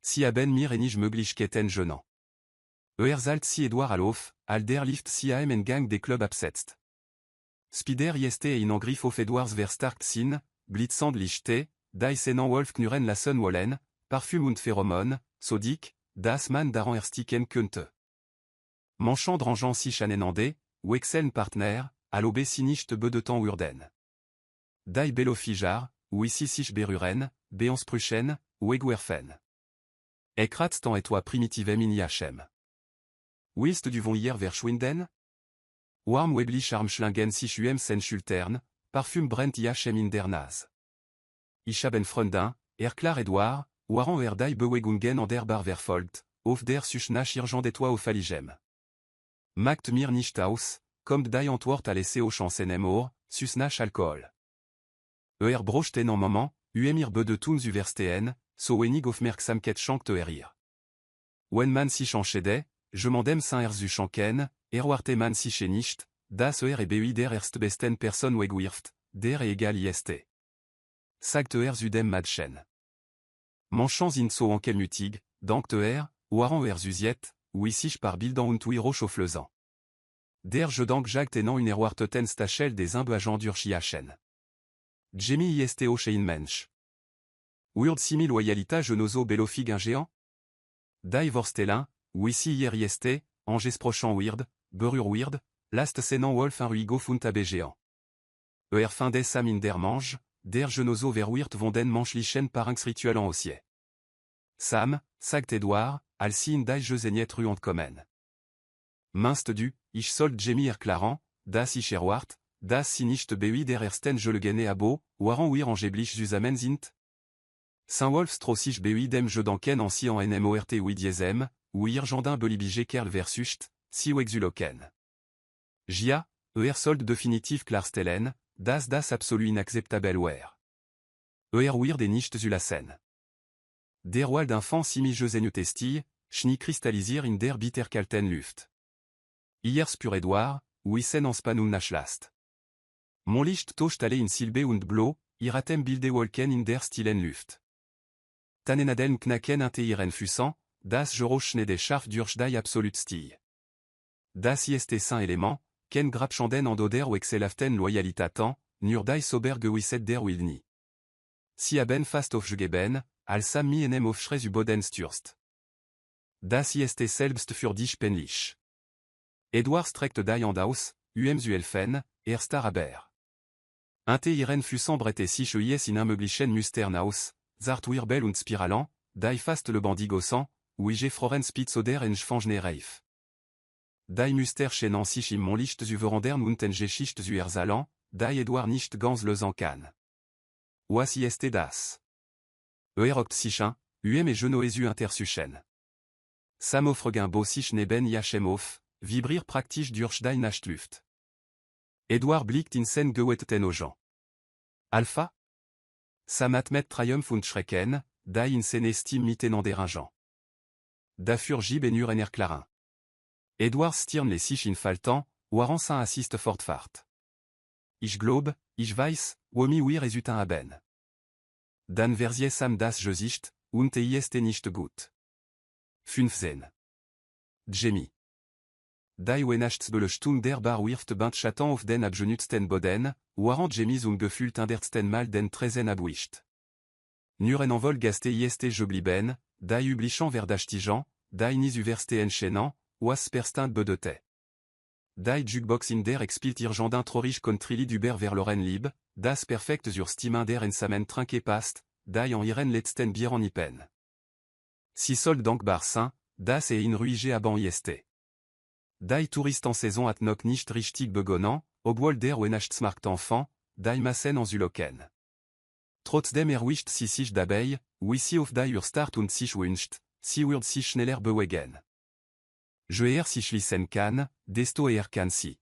[SPEAKER 1] Sie haben mir einige Möglichkeiten genannt. Zalt si Edouard Alof, al der Lift si am en gang des clubs absetzt. Spider ist in Angriff auf Edwards verstarkt sin, blitzend lichte, die senan Wolf knuren lassen wollen, Parfum und Pheromone, Sodik, das man daran ersticken könnte. Manchant drangeant sich anenande, wechseln Partner, alobe si nicht be de temps urden. Die bello fijar, ou ici sich beruren, beans pruchen, ou eguerfen. Ekratst etwa primitivem in Iachem. Willst du von hier verschwinden? Warm weblich Armschlangen sich sen schultern, Parfum brennt Iachem in der Nase. Ich haben Freundin, klar Edouard, waren die Bewegungen an der Bar verfolgt, auf der sich nach Irgent etwa auf Aligem. Macht mir nicht aus, kommt die Antwort à laisser au chancenem or, sus nach Alkohol. Brochten en moment, mir be de tuns uverstehen, so wenig Aufmerksamkeit schankt ihr. Wenn man sich enschede, je mandem saint zu schanken, warte man sich nicht, das et bui der erstbesten Person wegwirft, der egal ist. Sagt zu dem Madchen. Manchans in so enkelmutig, dankt waren zu ziet, ou sich par bildan und wiro chauflezan. Der Jedank jagt tenant une erwarteten stachel des imbe agents d'Urchiachen. Jamie isto chez Mensch. Weird simil loyalita genoso bellofig un géant? Dai vorstelin, wisi hier ieste, anges prochant weird, berur weird, last senant wolf un ruigo funtabe géant. Fin des sam in der mange, der genoso ver weird vonden manchlichen par un rituel en haussier. Sam, sagt Edouard, alci in dai jezeniet ruant commen. Minst du, ich sollt Jamie Clarant, das ich erwart, das si nicht beui der ersten Jölgene abo, waran wir angeblich zusammen sind? Saint-Wolf strossich beui dem Jedanken en si en nmort oui diesem, ou irjandin belibige kerl versucht, si ou exuloken. Jia, solde définitif klarstellen, das absolu inacceptabel wer. Weird et nicht zulassen. Der Wald d'enfant simi jezenu testi, schni kristallisier in der bitterkalten Luft. Hier spur Edouard, wissen en spanum nachlast. Mon licht tocht alle in silbe und blo, iratem bilde wolken in der stilen Luft. Tanenadeln knaken inteiren fussant, das jorochne des scharf d'urchdai absolut stil. Das ieste saint élément, ken grapchanden en doder ou excelaften loyalitaten, nurdai sober gewisset der wilni. Si aben fast aufgeben, alsam mi enem aufschres u boden stürst. Das ieste selbst für dich penlich. Edouard streckt dai en daus, zu elfen, star aber. Inteiren fussant brete sich ies in immöglichen musternaus, zart wirbel und spiralan, dai fast le bandigossant, uige froren spitzoder en schfangne reif. Dai muster chenan sich im monlicht zuverandern und en geschicht zu erzalan, dai Edouard nicht ganz le zankan. Was ieste das. Okt sichen, et genoesu intersuchen. Sam offregun bo sich neben yachem auf, vibrir praktisch durch dein Nachtluft. Edouard blickt in sen geweten Ogen. Alpha? Sam atmet Triumph und Schrecken, dai in sen estime mitten dérangeant. Dafür gib en urener clarin. Edouard stirn les sich in faltan, waran saint assiste fortfart. Ich globe, ich weiß, womi wir resultat haben. Dan versie Sam das Gesicht, und ieste nicht gut. 15. Jamie. Dai wenachts belechtung der bar wirft bint chatan auf den abgenutsten boden, warant Jamies gefüllt indertsten mal den trezen abwischt. Nuren envol gaste ieste je blieben, dai ublichen verdachtigeant, dai nis uverste enchaînant, was perstin bedete. Dai jukebox in der expilt irjandin trorich contrili duber vers l'oren lib, das perfect sur stimin der en samen trinque past, dai en iren letzten bier en ipen. Si sol dank bar saint, das et in ruige aban ieste. Dai touriste en saison at nok nicht richtig begonnen, obwohl der wenachtsmarkt enfant, dai massen en zuloken. Trotzdem erwischt si sich dabei, wisi auf dai start und sich wünscht, si wird sich schneller bewegen. Je sich lissen kann, desto kann si.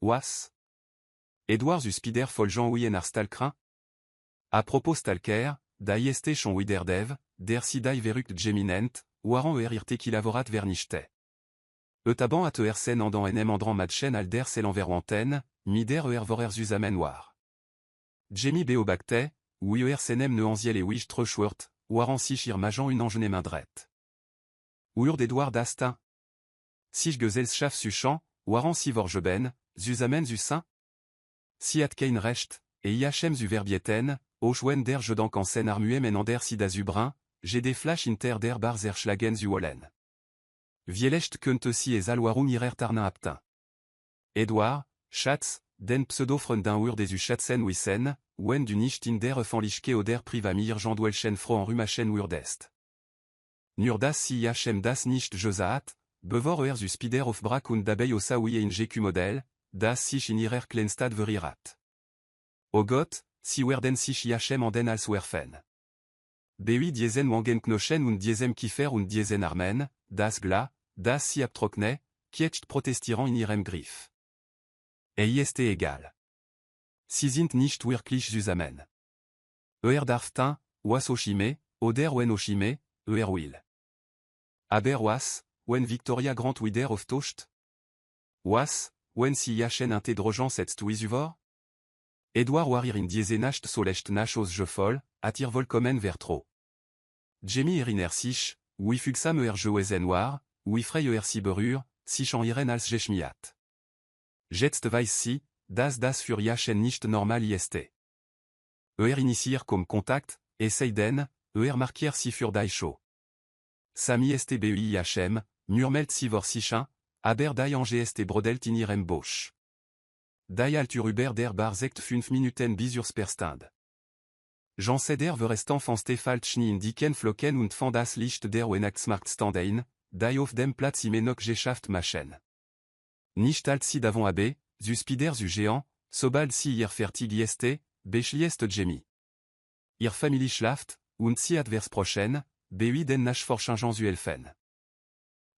[SPEAKER 1] Was? Edouard spider folgen wien ar stalkrin? A propos stalker, dai este chon wider dev, der si dai verukt geminent, waran irte kilavorat vernichte. Taban at sen andan enem andran matchen al der selan verwanten, mider vorer zuzamen war. Jamie beobacte, oui senem ne anziel et wich trechwurt, waran sich ir majan une angene mindret. Ur d'Edouard d'Astin. Sich gezels schaf suchan, waran si vorgeben, zuzamen zusin? Si at kein recht, et iachem zu verbieten, ochwen der jedank en sen armuem en ander si d'azubrin, j'ai des flash inter der bar zerschlagen zu wollen. Vielecht könnte si es alwarum irer tarnin aptin. Edouard, Schatz, den pseudofren d'un ur des Schatzen wissen, wen du nicht in der fanlichke oder privamir jandwelchen fro en rumachen urdest. Nurdas si iachem das nicht jezaat, bevor zu spider of brak und dabei osa wie in GQ model, das sich in irer klenstad verirat. Ogot, si werden sich iachem an den als werfen. Beui diesen wangen knochen und diesem kiefer und diesen armen, das gla, das si abtrockne, kietcht protestiran in ihrem Griff. Ieste egal. Si sind nicht wirklich zusammen. Darftin, was ochime, oder wen ochime, will. Aber was, wen Victoria Grant wider of tocht? Was, wen si yachen intedrojan setzt wisuvor? Edouard warir in diesenacht solecht nachos je fol, attir volkomen vers trop. Jamie eriner sich, oui fugsam jeuezen war, oui frey si berur, sich en iren als geschmiat. Jetzt weiß sie, dass das für Jachen nicht normal ist. Initiiert comme Kontakt, Seiden, markiert sie für die Show. Sami stbüichm, murmelt sie vor sichern, aber die Ange brodelt in ihrem Bosch. Die Altur über der Bar 5 Minuten bis urs Perstand. Jean Seder restant van Stefaltschni in Dicken Flocken und van das Licht der Weihnachtsmarktstanden, die auf dem Platz im Enoch geschafft machen. Nicht als sie davon abe, suspider zu géant, sobald sie ihr fertig ist, beschließt Jamie. Ihr Familie schlaft, und sie advers prochaine, beui den nach forschungen zu helfen.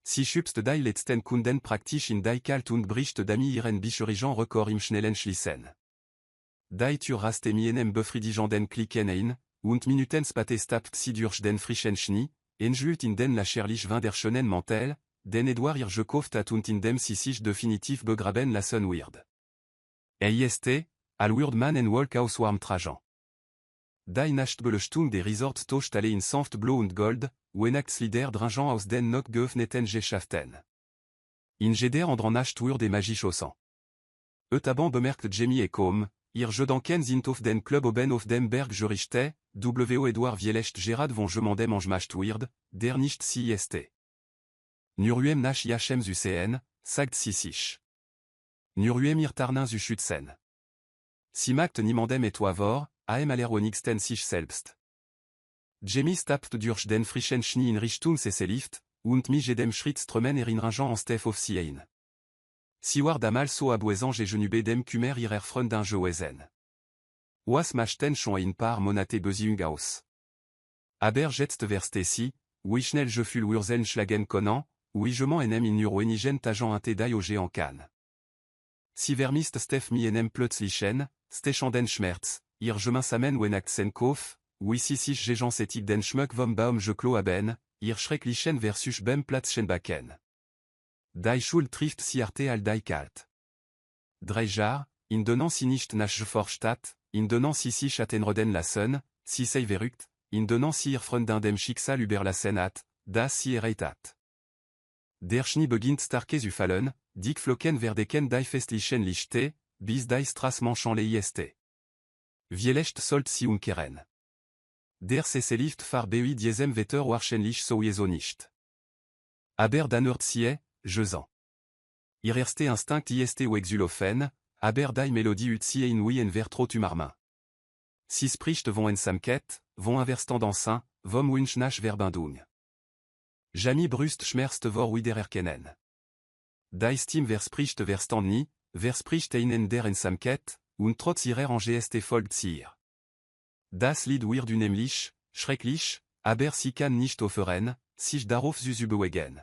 [SPEAKER 1] Sie schübst die letzten Kunden praktisch in die kalt und bricht dami ihren Bicherigen Rekord im schnellen Schließen. Die Tür raste mienem befriedigenden Klicken ein, und Minuten später stapft sie durch den frischen Schnee, enjult in den lächerlich wunderschönen Mantel, den Edward ihr gekauft hat und in dem sie sich definitiv begraben lassen wird. Ist, al wird man en Walk aus warm tragen. Die Nachtbeleuchtung des Resorts tocht alle in sanft blau und gold, Weihnachtslieder dringend aus den noch geöffneten Geschäften. In jeder anderen Nacht wird Magie chaussant. Etaban bemerkt Jamie et kaum, ihr Gedanken sind auf den Club oben auf dem Berg gerichtet, wo Edward Vielecht Gerard von Gemande Mangemacht wird, der nicht sie ist. Nuruem nach Jachem zu sehen, sagt sie sich. Nuruem ihr Tarnin zu schützen. Sie macht niemandem etwa vor, aller sich selbst. Jamie stapft durch den frischen Schnee in Richtung Lift, und mich jedem Schritt strömen erinnerungen an Steph auf sie ein. Sie war damals so abwesend genube dem Kummer ihrer Freundin gewesen. Was machten schon ein paar Monate Beziehung aus. Aber jetzt verste sie, wie schnell je fühl Urseln schlagen können, wie je m'en in nur wenigen Tagen die Oge en kann. Sie vermisst Steph mi enem plötzlichen, stechenden Schmerz, ihr gemeinsamen Weihnachtseinkauf, wie sie sich gegen setig den Schmuck vom Baum geklo haben, ihr schrecklichen versus beim Platzchen backen. Die Schule trifft sie arte al die kalt. 3 Jahre, in donnant sie nicht nach Geforstadt, in donnant sie sich attenroden lassen, sie sei verrückt, in donnant sie ihr Freundin dem Schicksal überlassen hat, das sie erreicht hat. Der Schnee beginnt starke zu fallen, dick Flocken verdecken die festlichen Lichte, bis die Straßenmanchen ist. Vielecht sollt sie umkehren. Der Lift far beui diesem Wetter wahrscheinlich sowieso nicht. Aber dann hört sie, Jesan. Ihr erste Instinkt ist Wexulofen, aber die Melodie ut sie in wie en vertrot umarmin. Sie spricht von en Samket, von un verstand enceint, vom Wunsch nach Verbindung. Jamie brust schmerzt vor wieder erkennen. Die Stimme verspricht Verstand nie, verspricht einen der en Samket, und trotz ihrer Angst folgt sie ihr. Das Lied wird unheimlich, schrecklich, aber sie kann nicht aufhören, sich darauf zu überlegen.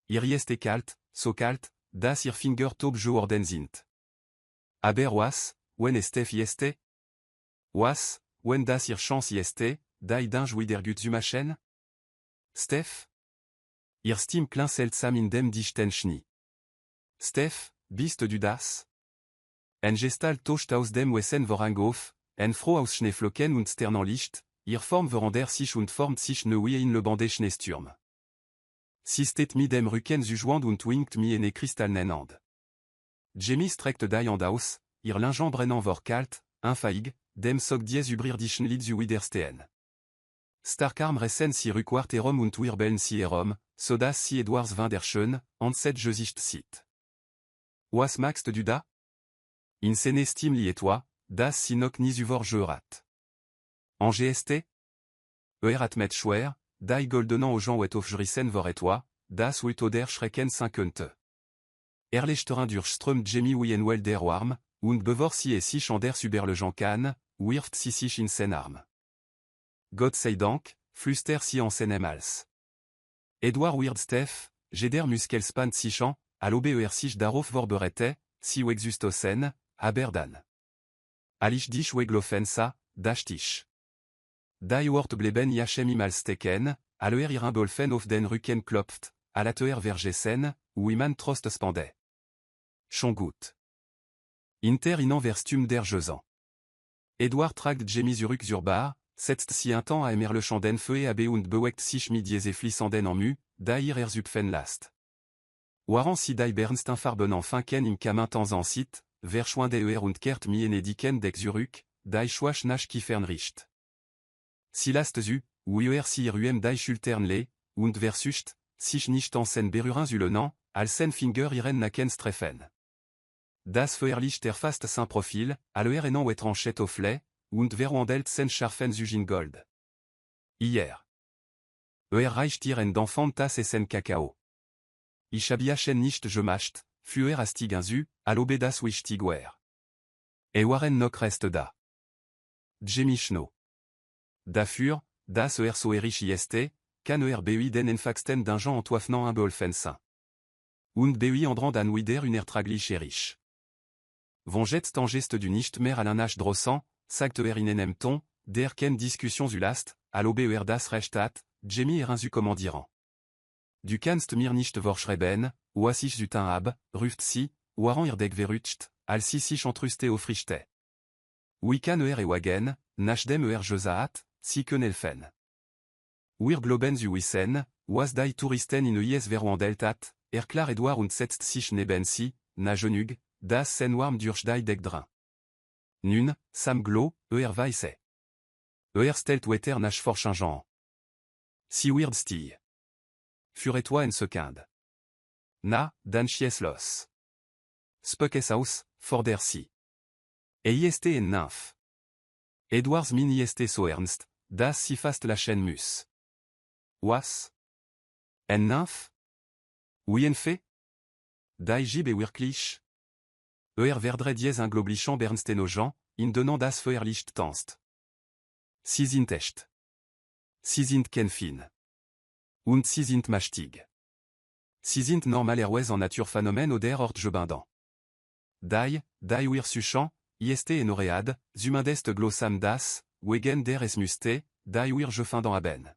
[SPEAKER 1] Ihr ist kalt, so kalt, dass ihr Finger taub geworden sind. Aber was, wenn Steph ist? Was, wenn das ihr Chance ist, die dann wieder gut zu machen? Steph? Ihr Stimme klingt seltsam in dem dichten Schnee. Steph, bist du das? En Gestal tocht aus dem Wesen vorangauf, en froh aus Schneeflocken und Sternenlicht, ihr Form verandert sich und formt sich neu in le Bande Schneesturm. Sie steht mit dem Rücken zugewandt und winkt mir eine kristallene Hand. Jamie streckt die Hand aus, ihr Lingen brennen vor kalt, unfähig, dem Sog dies überirdischen Lied zu widerstehen. Starkarm ressen sie rückwärts herum und wirbeln sie herum, so dass sie Edwards wunderschön, anset Gesicht sieht. Was magst du da? In seine Stimme et toi, das sie noch nie über gehört. En GST? Hat schwer, die goldenen Augen wet aufgerissen vor etwa, das wird oder schrecken sein könnte. Erleichtern durch Ström Jamie wie der warm, und bevor sie sich an der über le Jean kann, wirft sie sich in sen Arm. Gott sei Dank, flüstert sie en seinem Hals. Edward wird Steph, jeder Muskelspan sich an, al ober sich darauf vorbereitet, si wexustosen, aber dann. Alish dich weglofensa, dacht ich. Die Wort bleben Jachem im Alsteken, aller ihren Bolfen auf den Rücken klopft, à la Teuer vergessen, où man trost spande. Schon gut. Inter in verstum der Jesan. Edward tragt Jamie zurück zur Bar, setzt sie un temps à aimer le chant den feu et abe und bewegt sich mit diese flissenden en mu, da ihr Zupfen last. Waren si die Bernsteinfarben enfin ken im Kamin temps en sit, verschwinde und kehrt mir dicken deck Zurück, die Schwach nach Kiefernricht. Si last zu, si die Schultern le, und versucht, sich nicht ansen beruren zulenen, alsen Finger ihren Nacken streffen. Das Feuerlicht erfasst sein Profil, en wetranchet au flet, und verwandelt sen scharfen Zugin Gold. Hier. Reicht ihren d'enfant tas sen Kakao. Ich habiachen nicht gemacht, für astigen zu, das wichtig war. Waren noch rest da. Jamie Schno. Dafür, das so erich ist, kann bei den Enfaxten d'un Jean Antoifnant un Beolfensin. Und bei andrand an wider unertraglich erich. Von jetzt en geste du nicht mehr à nach drossant, sagt in enem ton, der ken discussions ulast, das recht hat, Jamie zu commandirant. Du kannst mir nicht vorschreiben, was ich zutin hab, ruft si, waran irdeg verrucht, si sich entruste aufrichte. Oui kann wagen, nachdem gesaat, si kenelfen. Wir globen zu wissen, was die Touristen in ies verwandelt klar Edouard und setzt sich neben si, na genug, das sen warm durch die Deckdrin. Nun, Sam glo, weisse. Stelt wetter nach forchingeant. Si weird stille. Furet-toi en seconde. Na, dan chies los. Spukes aus, for der si. Ist en nymph. Edwards min ist so ernst, das si fast la chaîne mus. Was? En nymph? Oui en fait? Die gib wirklich? Verdre dies ingloblichen Bernstenogen, in donnant das Feuerlicht tanzt. Sie sind echt. Sie sind ken fin. Und sie sind mächtig. Sie sind normalerweise en Naturphänomen oder Ortgebindant. Die wir suchant, ist en oread, zumindest glossam das, wegen der es muste, die wir gefindant haben.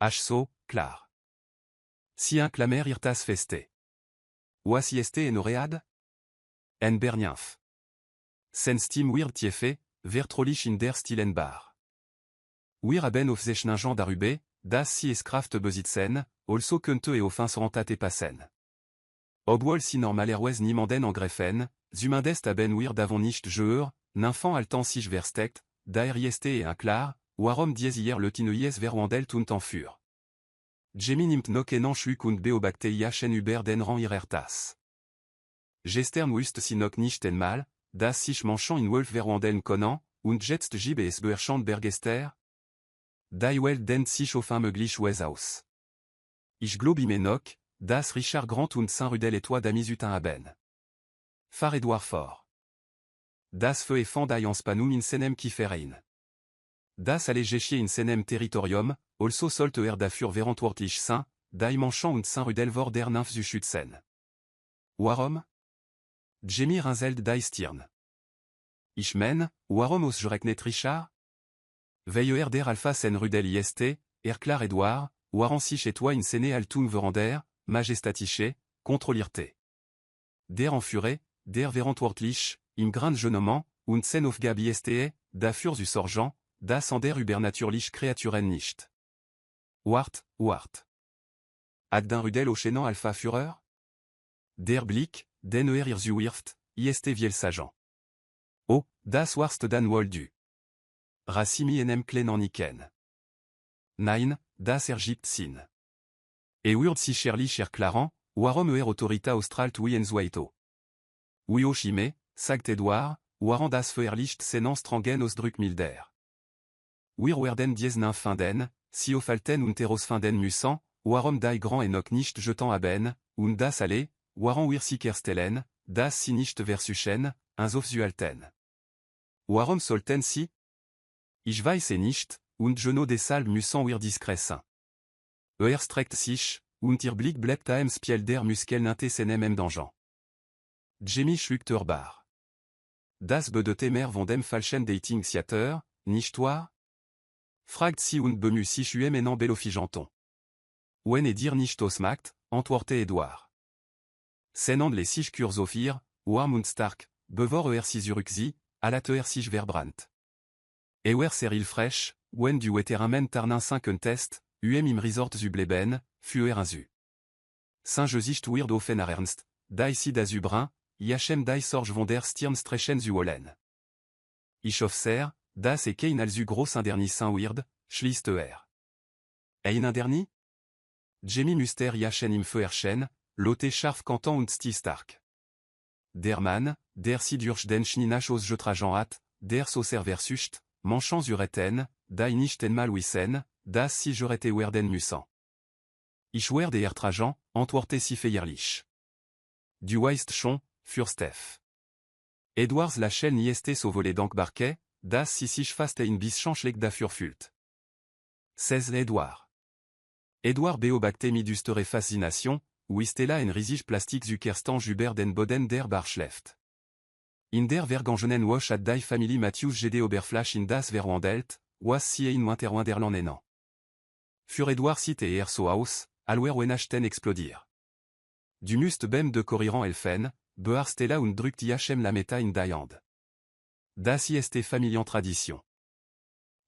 [SPEAKER 1] So, klar. Si un clamer irtas feste. Was ist en oread? En bernienf. Sen stim wir tiefe, vertrolich in der Stilenbar. Wir haben aufzeichningen darüber, das si es Kraft besitzen, also könnte offens rentate passen. Obwohl si normalerweise niemanden angreifen, zumindest haben wir davon nicht gehört, n'infant altan sich versteckt, daher ist un klar, warum dies hier Leutinoies verwandelt und entführ. Jamie nimmt noch en Schluck und beobachteien über den Rang ihrer Tas. Gestern wust si noch nicht einmal, das sich manchant in Wolf verwandeln können, und jetzt gib es beherrschend Bergester? Die Welt dent sich auf möglich Wes aus. Ich glaube mir noch, das Richard Grant und Saint-Rudel et toi d'amis utin haben. Far Edouard fort. Das feu et fand en spanum in senem kieferein. Das allégechier in senem territorium, also sollte dafür verantwortlich sein, die Manchant und Saint-Rudel vor der Nymph zu schützen. Warum? Jamie Rinzeld die Stirn. Ich mein, warum ausgerechnet Richard? Weil der Alpha sen Rudel ist, klar Edouard, warum sich et toi in sene altun verander, majestatiche, controlirte. Der enfuré, der verantwortlich, im grand jenement, und sen aufgab ist, dafür zu sorgen, das an der übernatürlich Kreaturen nicht. Wart. Ad d'un Rudel enchaînant Alpha Fureur? Der Blick, den zu wirft, ist viel sagent. Oh, das warst dan wohl du. Racimi enem klenan niken. Nein, das ergibt Sinn. Wird si cherlich erklaren, warum autorita australt wienzueito. Chime, sagt Edouard, warum das Feuerlicht senan strangen ausdrück milder. Werden dies nymph finden, si aufhalten und finden müssen, warum die grand enoch nicht jetant haben, und das alle, warum sich erstellen, das si nicht versuchen, aufzuhalten. Warum sollten sie? Ich weiß nicht, und je no deshalb müssen diskret sein. Streckt sich, und ihr Blick bleibt am Spiel der Muskeln inte senem danger. Jamie schluckt bar. Das bedeutet mehr von dem falschen Dating Theater, nicht wahr? Fragt sie und bemüht sich en belofigenton. Wenn dir nicht ausmacht, antworte Edouard. Senand les sich Kursofir, warm und stark, bevor si zurücksie, alater sich verbrannt. Seril fresh, wenn du wetteramen tarnin 5 test, im resort zu bleben, für zu. Saint-Gesicht wird offen ernst, die Sid Azubrin, Iachem die Sorge von der Stirn strechen zu wollen. Ich hoffe, das et kein also groß Indernissen wird, schließt Ein Inderni? Jamie Muster Iachem im Feuerchen, Lotte Scharf Canton und Sti Stark. Der Mann, der Sie durch den Schninach aus Jotrajan hat, der so serversucht, manchant zureten, die nicht einmal wissen, das si jurete werden müssen. Ich werde ertragen, antworte si feierlich. Du weißt schon, Fürstef. Edwards Lachel nieste so volet dank barquet, das si sich fast in bis chanchleg dafür fühlt. 16 Edward. Edward beobacte mi dustere fascination, wistela en risig plastik zukerstan Hubert den Boden der Barschleft. In der Vergangenen Woche at die Familie Matthews Gede Oberflash in das Verwandelt, was sie in Winterwanderland enan. Für Edward sit et so aus, alwer wenachten explodir. Du must bem de corriran elfen, beharstela und drukt Iachem la meta in die Das ist familien tradition.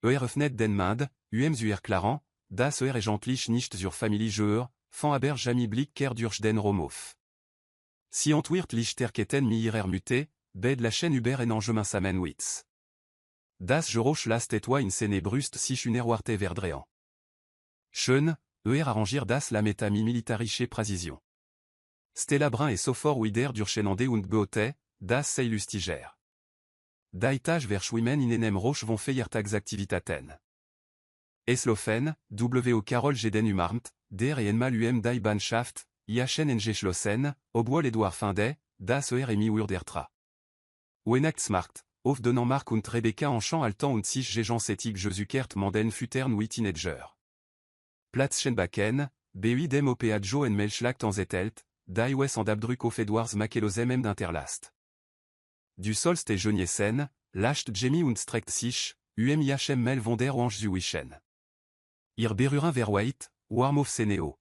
[SPEAKER 1] Öffnet den Mind, zur Claran, das gentlich nicht zur Familie Jeur, fan aber jami blicker durch den Romof. Si ontwirt lichterketen mi irer muté, bed la chaîne Uber en enjemin samen witz. Das Geroch last etwa in sene brust sich unerwarte verdrean. Schön, arrangir das la meta mi militarische Präzision. Stella Brun et Sophor wider durchenande und beote, das sei lustiger. Daitage verschwimmen in enem roch von feiertags activitaten. Eslofen, wo Carol Geden umarmt, der einmal die Banschaft, Iachen en geschlossen, obwohl Edward finde, das emi Wurdertra. Weihnachtsmarkt, auf donnant Mark und Rebecca en chant altant und sich gegensätzlich Josukert manden füttern wie Teenager. Platzchenbaken, B8 dem Opeadjo en Melschlagt en zetelt, die Wes en Dabdruck auf Edwards Makelosem d'Interlast. Du sollst Jeniessen, lacht Jamie und streckt sich, Iachem mel von der Orange zu wischen. Ihr Berurin verweit, warm auf Seneo.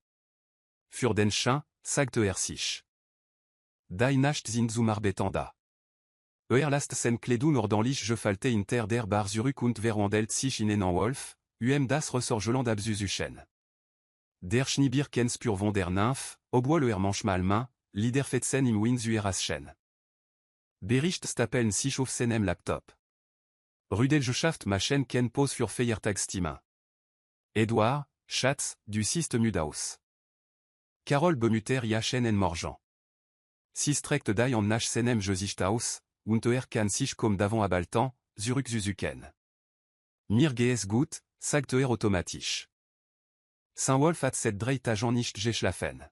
[SPEAKER 1] Für den Chien, sagt sich. Die Nacht sind zum Arbetanda. Last sen Kledun ordentlich gefalte inter der Bar Zurück und verwandelt sich in einen Wolf, das Ressorgeland abzusuchen. Der Schneebirkens pur von der Nymph, obwohl manchmal main, lider fetzen im Wind zu Chen. Bericht stapeln sich auf seinem Laptop. Rudelschaft machen ken pose für Feiertagsstimme. Edward, Schatz, du siehst müde aus. Carol bemuter Iachem en morgen. Si streckt die en nach seinem Gesicht aus, und kann sich comme d'avant abaltant, zurück zuzuken. Mir geht's gut, sagt automatisch. Saint-Wolf hat set dreitagen nicht geschlafen.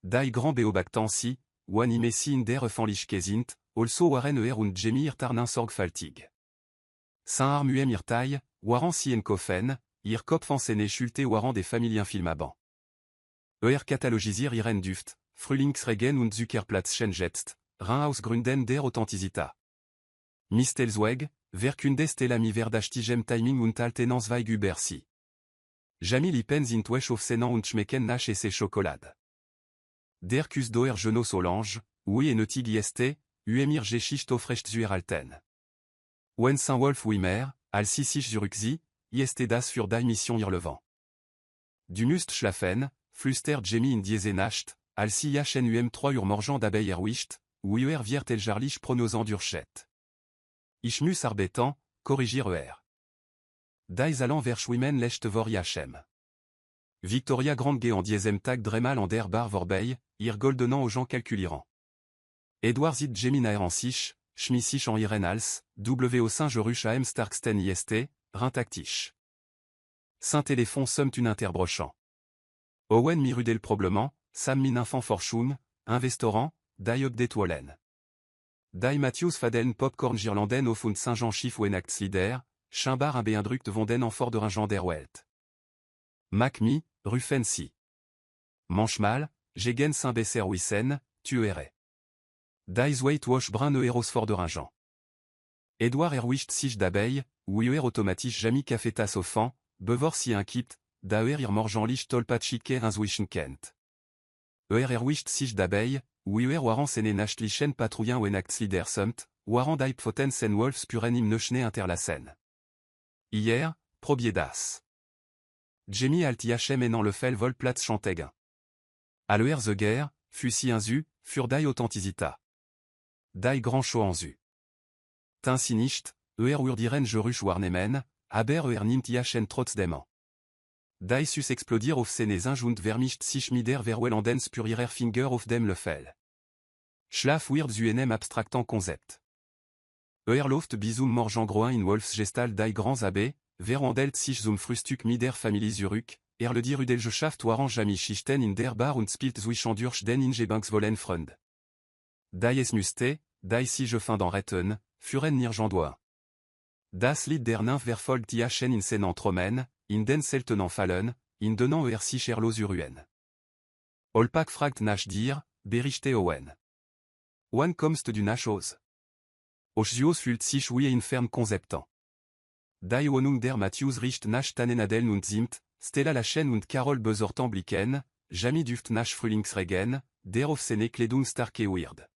[SPEAKER 1] Die grand beobactant si, wann si in der öffentliche sind, also waren und Jamie tarnin sorgfältig. Saint-Arm ihr taille, waren si en kofen, ihr Kopf en sene schulte waren des Familien filmaban. Katalogisier ihren Duft, Frühlingsregen und Zuckerplatzchen jetzt, rein aus Gründen der Authentizität. Mistelzweg, verkunde stella mi verdachtigem timing und Altenance weig über si. Jamie lipen sind wesch auf senan und schmecken nach et ses Schokolade. Der Kus doer Geno Solange, oui et nötig ist, emir Geschicht aufrecht zuer alten. Wen Saint-Wolf Wimmer, al sich zurückzi, ist das für die Mission irlevant. Du must schlafen, flüster Jamie in diese Nacht, al si Iachem 3 morgen dabei erwischt, wird eljarlich pronosant durchet. Ich muss arbeiten, corrigir Die allant verschwimmen lecht vor Iachem. Victoria Grandge en diesem Tag dremal en der Bar vorbei, ihr goldenant aux gens calculirant. Edward zit Jamie en sich, schmissich en ihren Hals, au Saint-Geruch am Starksten ist, rintactisch. Saint-Téléphone sommt une interbrochant. Owen mi rudel probablement, Sam min infant forchun, investorant, die ob det wollen. Die Matthews faden popcorn girlanden auf und Saint-Jean Schiff Weihnachtslieder, Schimbar un beindruckt von den Enforderingen der Welt. Macmi, Ruffensi. Manchmal, Gegen Saint-Besser Wissen, tuere. Die Whitewash Brun Erosforderingen. Edward erwischt sich dabei, automatisch jamais cafetas offan, bevor si inkit, daer ir morgenlich tolpatschike inzwischen kennt. Erwischt sich dabei, waren sene nachtlichen Patrouillen Weihnachtslieder sumt, waren die Pfoten sen Wolfs puren im Neuschnee interlassen. Hier, probier das. Jamie alt Iachem enant le fel vol Platz chantegen. Aller the Guerre, Fussi inzu, für die Authenticita. Die Grand Show anzu. Tinsi nicht, urdiren Geruch warnemen, aber nimmt jachen trotzdem. Die sus explodir auf seine und vermischt sich mider verwellandens pur ihrer Finger auf dem Löffel. Schlaf wird zu einem abstrakten Konzept. Loft bisum morgen groin in Wolfsgestal die grands abbés, verwandelt sich zum Frühstück mider Familie zurück, le die Rudelschaft waren jamais schichten in der Bar und spielt zwischen durch den Ingebanks wollen Freund. Die es müsste, die sich fin d'en retten, führen nirgendwohin. Das Lied der Nymph verfolgt jachen in sen Tromen, in den seltenen Fallen, in donnant sich los uruen. Olpak fragt nach dir, berichte Owen. Wann kommst du nach Hause? Ochsios fühlt sich wie infern Konzepten. Die Wohnung der Matthews riecht nach Tannenadel und Zimt, Stella Lachen und Carol besorten blicken, Jamie duft nach Frühlingsregen, der auf seine Kleidung starke weird.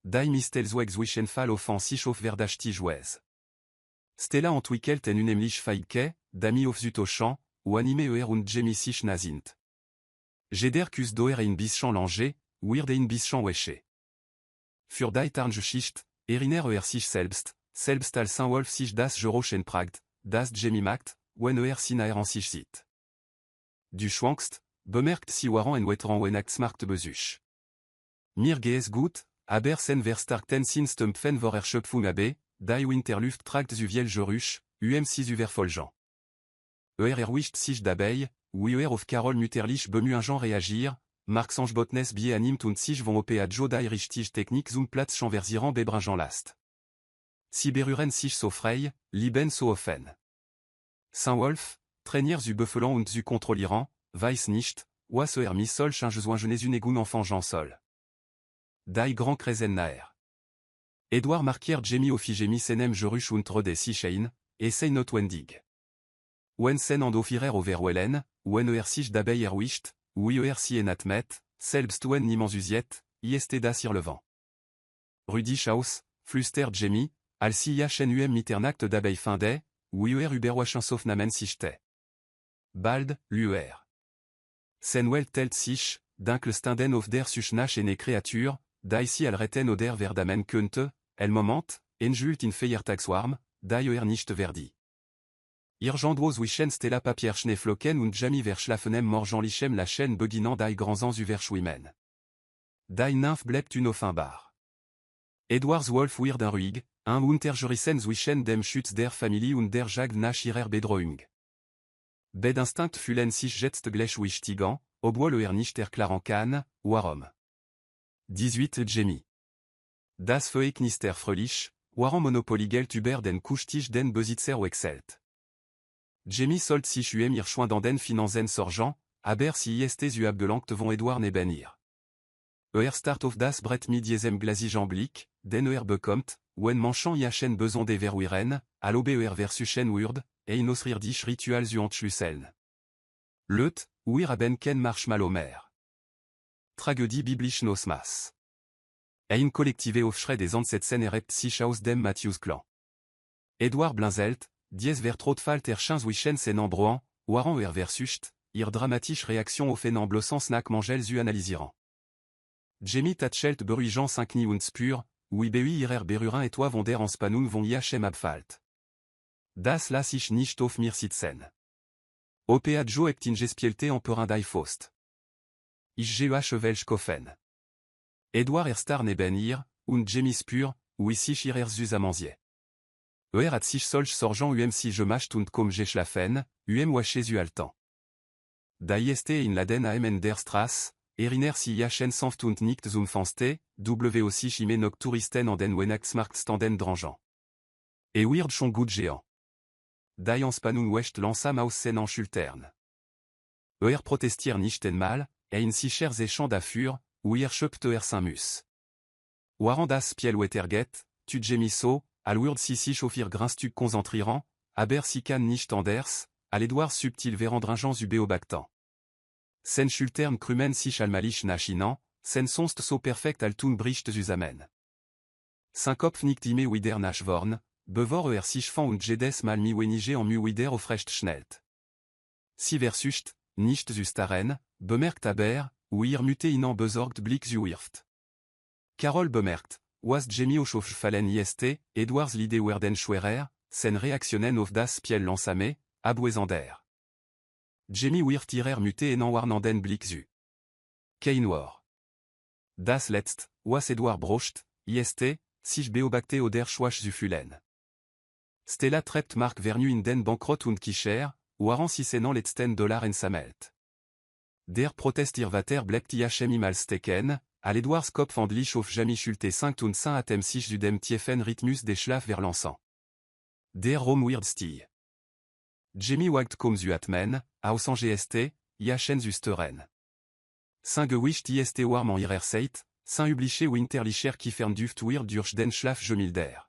[SPEAKER 1] Die Mistelzweg zwischen Fall offensich auf verdachti jouez. Stella entwickelt en unheimlich Feike, Dami auf Südochan, ou anime und Jamie sich nazint. Jeder kus doer in bischan langer, weird in bischan weche. Für die Tarngeschicht, eriner sich selbst als Saint-Wolf sich das Gerochen pragt, das Jamie macht, wenn sinaer an sich sieht. Du schwankst, bemerkt si waren en wetran wenachtsmarkt besuch. Mir gees gut, aber sen verstarkten sinstumpfen vor Erschöpfung abe, die Winterluft tragt zu viel Geruch, si zu verfolgen. Erwischt sich dabei, wie auf Carol mütterlich bemühen reagir, Marc-Sange Botnes bie animt und sich vont op a jo die richtig Technik zum Platz versieren bebringen last. Si beruren sich so frei, lieben so offen. Saint-Wolf, trainier zu beffelant und zu kontrollieren, weiß nicht, was mis solch un besoin unegun enfant Jean sol. Die grand kresen naer. Edouard markier Jamie ofigemi senem geruch und rode sichein, sei notwendig. Wen sen and offirer overwellen, wen sich dabei erwischt, oui si enatmet, selbst wen niemals usiet, ist das irlevant. Rudi Schaus, fluster Jamie, alsi jachen mitternacht dabei finde, oui uberwachen sauf namen sichte. Bald, Senwell telt sich, dinkel stinden of der suchnach ene kreatur, die si al reten oder verdamen könnte, el moment, enjult in feiertagswarm, die nicht verdi. Irgendwoz wichen Stella Papierschneeflocken und Jamie verschlafenem morgenlichem lachen beginnant die grands überschwimmen. Die Nymph bleibt unoffenbar. Edwards Wolf wird ruhig, unterjurissen zwischen dem Schutz der Familie und der Jagd nach ihrer Bedrohung. Bedinstinkt fühlen sich jetzt gleich wichtigen, obwohl nicht erklären kann, warum. 18 Jamie. Das Verhältnis fröhlich, warum Monopoly-Geld über den Kuchtisch den Besitzer wechselt. Jamie sollt sich ihr Schwein dans den Finanzen sorgen, aber si zu abgelangt von Edward nebenir. Start of das Brett mit diesem glasigen Blick, den bekommt, wenn manchen jachen besoin de verwiren, alobe versuchen wird, in osrir dich ritual zu entschlüsseln. Leut, haben ken Marshmallow-Mer. Tragödie biblisch nosmas. Ein Kollektive aufschrei des Ansätzen erhebt sich aus dem Matthews Clan. Edward Blinzelt, dies vertrotfalt erchins wichen sen embroan, waren versucht, ihr dramatische Reaktion auf en blossens nach mangel zu analysieren. Jamie tachelt beruhigant 5 und spür, oui ihrer berurin et toi von der Anspannung von jachem abfalt. Das lass ich nicht auf mir sitzen. Opa jo hebt in gespielte emperin die Faust. Ich welch koffen. Edward star neben ihr, und Jamie spür, oui sich ihrer Süßamansier. Hat sich solch sorgen si je macht und comme geschlafen, wache zu altan. Da in laden am der Strasse, eriner si jachen sanft und nicht zum Fenster, aussi chime nok touristen an den Weihnachtsmarkt standen drangeant. Weird schon gut géant. Die Anspannung wecht langsam aus sen en schultern. Protestier nicht einmal, in sicher Champ dafür, schöpft Saint-Mus. Warand das Piel weterget, tu Jamie al si sich auf ihr Grinstück konzentrieren, aber si kann nicht anders, al Edward subtil verandringens ubeobactant. Sen schultern krummen sich allmalich nachinan, sen sonst so perfekt al tun bricht zusammen. Synkopf nicht ime wider nachworn, bevor sich fan und jedes mal mi wenige en mu wider aufrecht schnellt. Si versucht, nicht zu staren, bemerkt aber, wir mütte ihnen besorgt Blick zuwirft. Carol bemerkt, was Jamie aufgefallen ist, Edwards l'idée werden schwerer, sen reaktionen auf das Spiel langsame, abwesender. Jamie wirft ihrer mütte ihnen warnenden Blick zu. Kein war. Das letzt, was Edward brocht, ist, sich beobachte oder schwach zu fühlen. Stella trept Mark vernu in den Bankrott und Kischer, waren $600 letzten ensammelt. Der Protest irrvater bleibt IHM im steken, al Edwards Kopf handlich auf Jamie schulte 5 und 5 atem sich zu dem tiefen Rhythmus des Schlaf verlançant. Der Raum wird still. Jamie wagt comme zu atmen, aus gest, IHN zu stören. 5 gewischt ist warm en ihrer Zeit, 5 übliche winterlicher Kieferduft wird durch den Schlaf gemildert.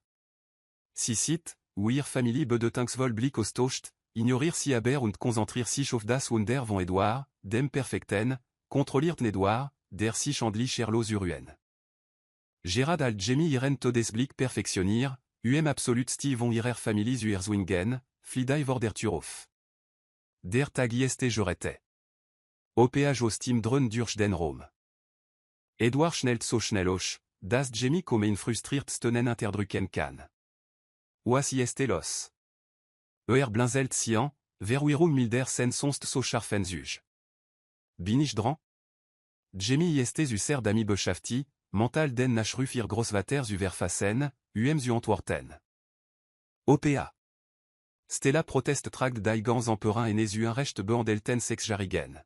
[SPEAKER 1] Si sit, wir Familie bedeutungsvoll Blick austauscht, ignorir si aber und konzentrier sich auf das Wunder von Edward, dem Perfekten, kontrollierten Edward, der sich handlich erlos uruen. Gerard al Jamie ihren Todesblick perfektionier, absolut Steve von ihrer Familie zu erzwingen, flidai vor der Tür auf. Der Tag ist jorete. OPH aus Team drön durch den Raum. Edward schnellt so schnell aus, dass Jamie comme in frustriert Stonen interdrücken kann. Was ist los? Blinzelt sian, veruirum milder sen sonst so scharfen zuge. Bin ich dran? Jamie ist zu ser d'ami beschäftigt, mental den nachruf ihr Großvater zu verfassen, zu antworten. OPA. Stella proteste tragt die ganz emperin en zu un recht behandelten sexjarigen.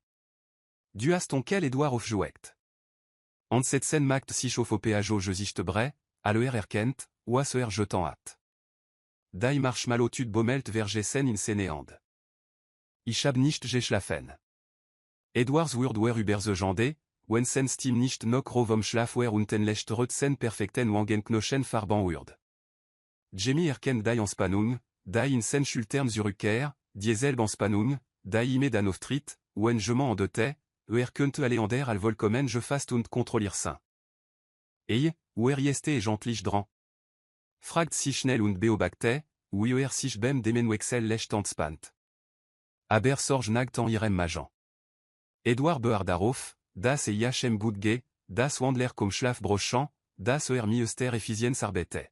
[SPEAKER 1] Du hast onkel Edward aufgeweckt. Ansetzen macht sich auf OPH au Gesicht bre, aller erkennt, was jetant hat. Die Marshmallow-Tud bommelt vergessen in seine Ich hab nicht geschlafen. Edwards wird über the Jande, wenn sen Steam nicht noch rovom schlafwer unten lecht rötzen perfekten wangenknochen farban wird. Jamie erkennt die Anspannung, die in sen schultern zurückkehr, dieselbe Anspannung, die ime dan auftritt, wenn je m'en endete, könnte aleander al volkommen je fast und kontrollier sein. Ist gentlich dran. Fragt sich schnell und beobachte, sich beim demenwechsel lecht entspannt. Aber sorge nagt en irem majan. Edward beard darauf, das IHM gut ge, das Wandler comme Schlaf brochant, das mieuster effizienz arbete.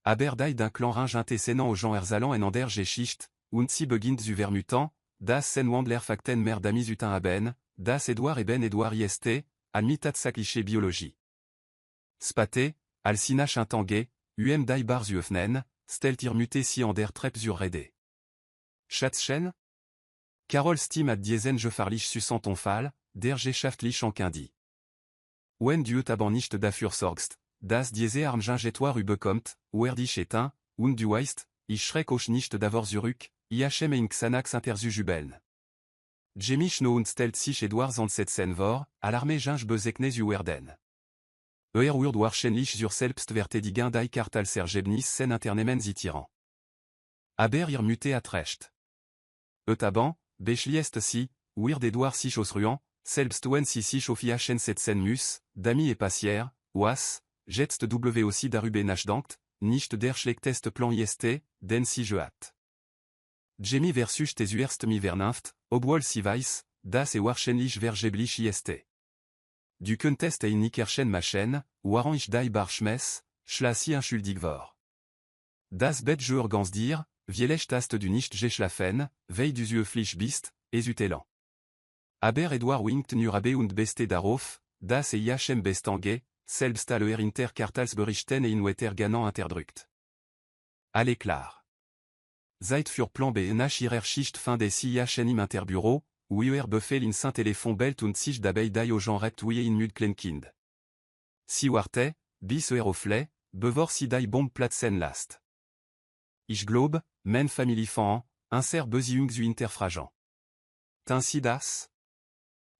[SPEAKER 1] Aber die d'un clan ringe antécénant aux gens erzalan en ander geschicht, und sie beginnt zu vermutant, das sen Wandler fakten mer d'amis utin aben, das Edward Edward ist, admitat sa cliché biologie. Spate, al sinach intangue, die bar zu öffnen, stelt ihr muté si en der Treppe zur Rede. Schatzchen? Carol Steam ad diesen je farlich sussant ton fall, der geschaftlich en quindi. Wenn du taban nicht dafür sorgst, das diese armgingetoire bekommt, dich éteint, und du weißt, ich schreck auch nicht davor zurück, IHM in Xanax interzujubeln. Jamie schno und stelt sich Edwards ansetzen vor, alarme ginge bezekne zu werden. Wird wahrscheinlich zur selbstverteidigung die Kartal sergebnis sen internemen zitiran. Aber ihr muté at recht. Taban, beschliest si, wird Edward sich ausruant, selbst wenn si sich auf IHN setzen muss, d'ami et passier, was, jetzt aussi darüber nachdenkt, nicht der schlechteste Plan ist, den si je hat. Jamie versus tes zuerst mi vernunft, obwohl si weiß, das wahrscheinlich vergeblich ist. Du könntest nicht erschen machen, waren ich die Barschmess, schlasi unschuldig war. Das bet je ganz dir, vielech hast du nicht geschlafen, weil du so flich bist, esutelan. Aber Edward winkt nur abe und beste darauf, das IHM bestange, selbst aller Interkartalsberichten in wetter ganant interdrückt. Allez klar. Seit für Plan B nach ihrer Schicht fin des IHN im Interbüro, befehl in Saint-Téléphon belt und sich dabei die au genre rept in mud Kleinkind. Si warte, bis aufle, bevor si die Bomb platzen last. Ich globe, men Family fan, inser Beziehung zu Interfragent. Ainsi das?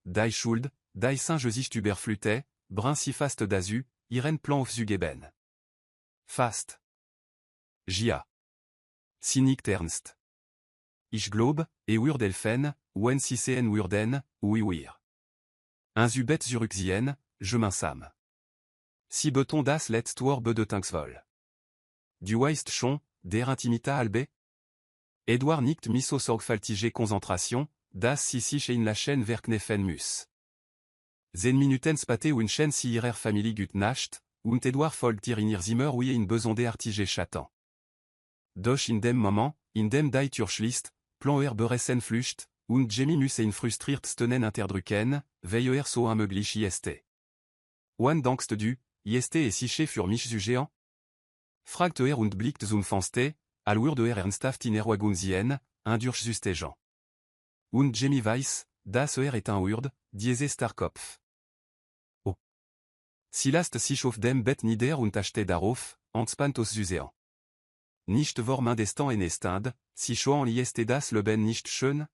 [SPEAKER 1] Die Schuld, die Singe sich überflute, brin si fast dazu, ihren Plan auf zugeben. Fast. Jia. Si nicht ernst. Ich globe, elfen, wenn si cen würden, wir. Un zubet zurückziehen, je m'insam. Si beton das letzt war bedeutungsvoll. Du weißt schon, der intimita albe? Edward nicht miso sorgfältige Konzentration, das si sich in la chaîne verknefen muss. 10 Minuten spate Winchen si ihrer Family gut Nacht, und Edouard folgt ihr in ihr Zimmer wie in besonde artige chatan. Doch in dem Moment, in dem die Türschlist, plan beressen flücht, und Jamie muss ein frustriert stenen interdrücken, veille so möglich ist. Wann dankst du, ist et siché für mich zu géant? Fragt und blickt zum Fenster, alur ernsthaft in Wagunzien, un durch Jean. Und Jamie weiß, das est un Urd, diese Starkopf. Oh. Si last sich auf dem Bett nieder und achte darauf, entspannt Süsean. Nicht vor mindestan en estinde, si choan ist das Leben nicht schön?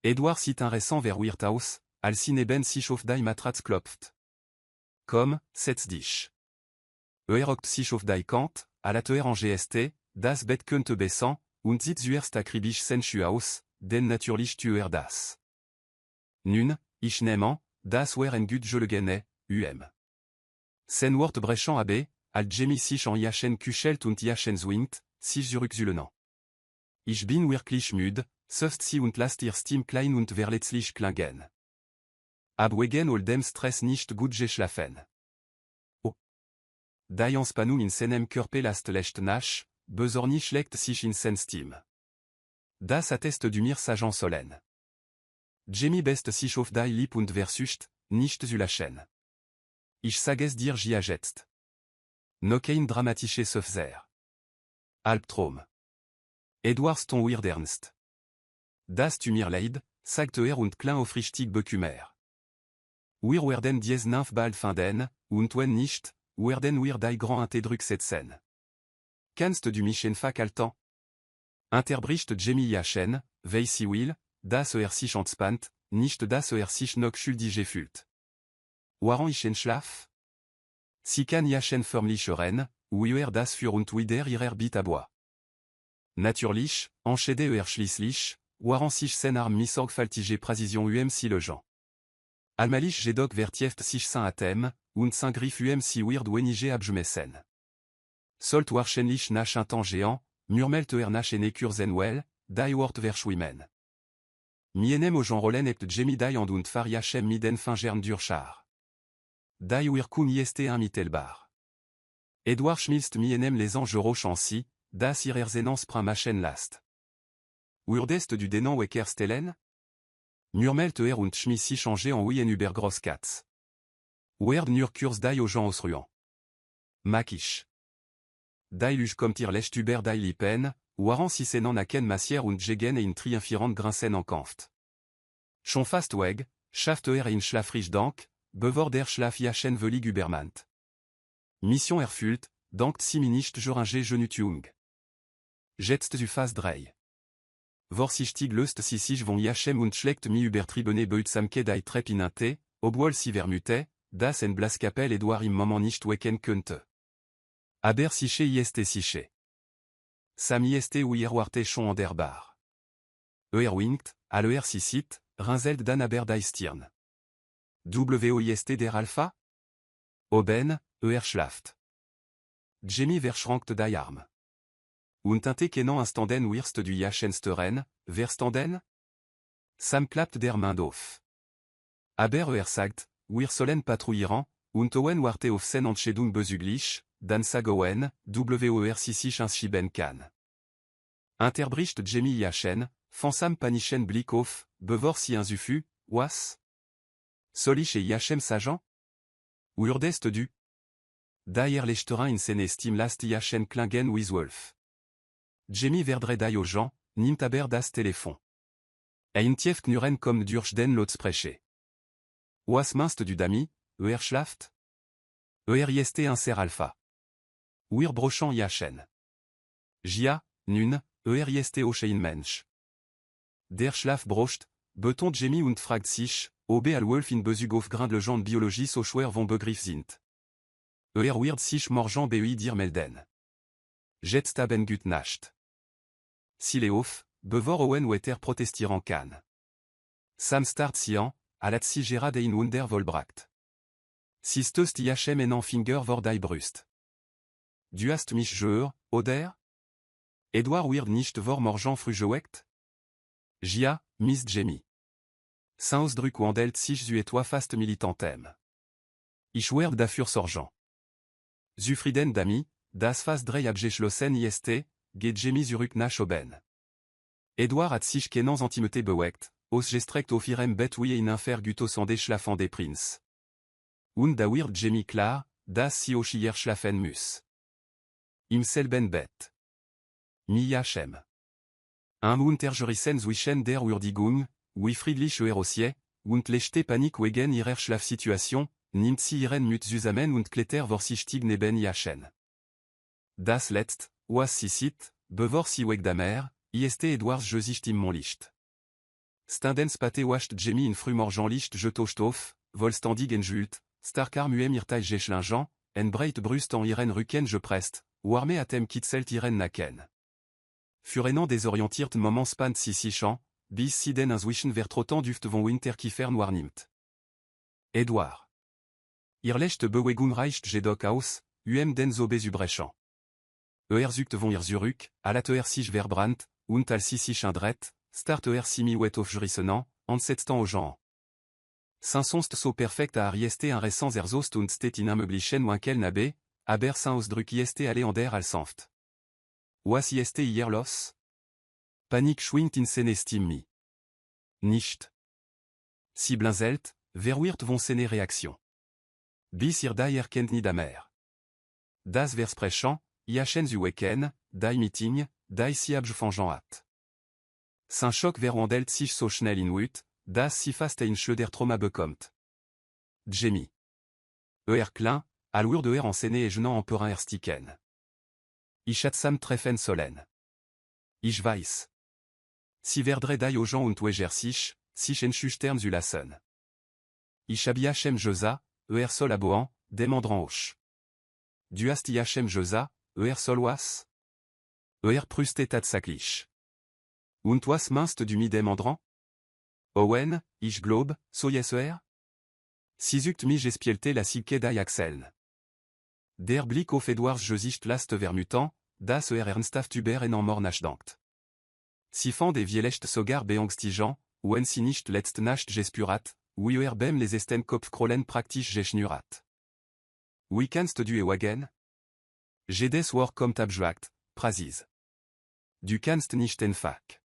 [SPEAKER 1] Edouard cite un récent vers Wirthaus, als ben sich auf die Matratz klopft. Comme, setz dich. Hockt sich auf die Kant, à la en GST, das Bett könnte besser, und sieht zuerst akribisch sensu aus, denn natürlich das. Nun, ich nehme, das wären gut Jollegene, Sen Wort brechant abe, al Jamie sich en jachen kuschelt und jachen zwingt, sich zurückzulehnen. Ich bin wirklich müde, söft sie und lasst ihr Stimme klein und verletzlich klingen. Ab wegen all dem Stress nicht gut geschlafen. Oh. Die Anspannung in seinem Körper lasst lecht nach, besorglich legt sich in sen Stimme. Das atteste du mir Sagen sollen. Jamie best sich auf die Lieb und versucht, nicht zu lachen. Ich sages dir jetzt. No kein dramatische Söfzer. Albtraum. Edouard ton weird ernst. Das tu mir leid, sagt und klein auf richtig Bekümmer. Wir werden dies nymph bald finden, und wenn nicht, werden wir die grand interdrück setzen. Kannst du mich einfach halten? Interbricht Jamie jachen, weil sie will, das sich entspannt, nicht das sich noch schuldig fühlt. Waren ich in Schlaf? Sie kann jachen förmlich hören, wie das für und wieder ihrer Bit abois. Natürlich, enchaîné schließlich, waren sich sen arm mi sorgfältige Präzision si le Jean. Almalich jedoch vertieft sich sein Atem, und sein Griff si weird wenige abgemessen. Sollt wahrscheinlich nach un temps géant, murmelt nach en Kurzenwell, die Wort verschwimmen. Mienem o Jean Rollen hebt Jamie die und far jachem miden fingern durchar. Die kun ist un mittelbar. Edouard schmilst mienem les anges rochansi, das ihrer Zenance prin machen last. Urdest du denan wecker stellen? Murmelt und schmissi changé en wien über Grosskatz. Werd nur kurs die o Jean osruan. Makish. Die luch kommt ihr lecht über die Lippen, waren si senan aken massier und jegen in triumphirant grinsen en Kampft. Schon fast weg, schaft in schlafrich dank, bevor der Schlaf jachen velig übermannt. Mission erfüllt, dankt si nicht joringe genutjung. Jetst du fast drei. Vor sich löst si sich von jachem und schlägt mi übertriebene beutsamke die Treppinante, obwohl sie vermute, das en Blaskapel Edouard im Moment nicht wecken könnte. Aber siche ist siche. Sam ist warte schon an der Bar. Winkt, à sisit, rinzelt dan aber die Stirn. Ist der Alpha? Oben, schlaft. Jamie verschrankt die Arm. Und kennen instanden wirst du jachensteren, verstanden? Sam klappt der Main auf. Aber sagt, wir sollen patrouillieren, und owen warte auf sen Entschädung besüglich, dan sagoen, si sich anschieben kann. Interbricht Jamie jachen, fan Sam panichen Blick auf, bevor si insufu, was? Solich et jachem sajan? Urdest du? Daher lechterin in sen estime last jachen klingen with Wolf. Jamie verdre die o Jean, nimmt aber das Telefon. Ein tieft nuren comme durch den Lautsprecher. Was meinst du dami, schlaft? Ist un ser alpha. Brochant jachen. Jia, nun, ist ochein Mensch. Der Schlaf brocht, betont Jamie und fragt sich, ob al Wolf in Bezug auf Grindlegend Biologie so schwer von Begriff sind. Wird sich morgen bei dir melden. Jetzt haben gut Nacht. S'il est auf, bevor owen wetter protestieren kann. Sam start sian, à la tsigera dein wunder volbracht. Sistöst jachem en finger vor die Brust. Du hast mich gehört, oder? Edouard wird nicht vor morgen früh geweckt? Jia, Miss Jamie. Saint Ausdruck wandelt sich zu etwa fast militantem. Ich werd dafür sorgen. Zufrieden dami, das fast drei abgeschlossen ist, geht Jemi zurück nach oben. Edouard hat sich kenans antimete bewegt, aus gestrekt ofirem bet wie in infer guto sonde schlafen des Prinz. Und da wird Jemi klar, das si auch hier schlafen muss. Im selben Bett. Mi Hachem. Un Untergerissen zwischen der Urdigung, wie friedliche Erosie, und lechte Panik wegen ihrer Schlafsituation, nimmt sie ihren Mut zusammen und klettert vorsichtig neben Hachem. Das letzt, was sie sieht, bevor sie weg damer, ist Edwards Gesicht im Mondlicht. Stundens pate wascht Jemi in frühmorgenlicht Getostoff, vollständig enjult, starkar muem irtai geschlingen, en breit brust en ihren Rücken gepresst, warme atem kitzelt ihren Nacken. Furenant desorientiert moment span sisichan, bis sie den zwischen vertrotan duft von Winterkiefer noir nimmt. Edouard. Irlecht Bewegung reicht jedoch aus, den so besubrechen. Zuckt von zurück, alater sich verbrannt, und al sisich indret, start simi wet aufgerissenen, ansetzten au Jean. Saint sonst so perfekt a arieste un récent erzost und steht in ameublichen wankel nabe, aber Saint Ausdruck ist alle an der al sanft. Was ist hier los? Panik schwingt in seine Stimme. Nicht. Si blinzelt, verwirrt von seine Reaktion. Bis ihr da erkennt nie damer. Das versprechen, Iachen zu wecken, die Meeting, die si abgefangen hat. Saint Schock verwandelt sich so schnell in Wut, dass si fast ein Schleuder Trauma bekommt. Jemi. Klein, allour de en scène et genant en perin erstiken. Ich hat sam treffen sollen. Ich weiß. Si verdre die aux gens und weger sich entschüchtern zu lassen. Ich hab Iachem Josa, sol aboan, demandran hoch. Du hast Iachem Josa, sol was? Prustet tatsaklich. Und was meinst du mi demandran? Owen, ich globe, so yes Sisukt mi gespielte la silke die Axeln. Der Blick auf Edwards Gesicht last vermutant, das ernsthaft über en mor nachdenkt. Si fan des vielecht sogar beangstigen, wenn si nicht letzt nacht gespurat, wie bem les esten Kopf krollen praktisch geschnurat. Wie kannst du wagen? Jedes war kommt abjagt, prasis. Du kannst nicht enfak.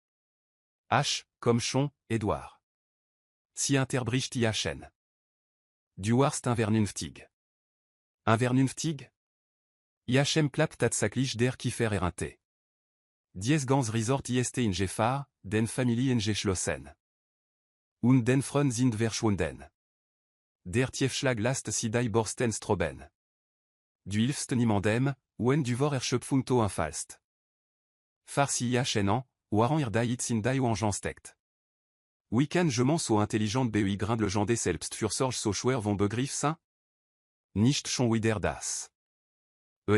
[SPEAKER 1] H, comme schon, Edouard. Si interbricht Iachen. Du warst vernünftig. Vernünftig? Iachem klappt tatsaklich der Kiefer erinte. Dies ganz Resort ist in Gefahr, den Familien geschlossen. Und den Freund sind verschwunden. Der Tiefschlag lasst si die Borsten stroben. Du hilfst niemandem, wenn du vor Erschöpfung anfallst. Farsi Iachenan, waren ihr die in die Wangen steckt. Wie kann je m'en so intelligent bei grindle jande selbst für sorge so schwer von Begriff sein? Nicht schon wieder das.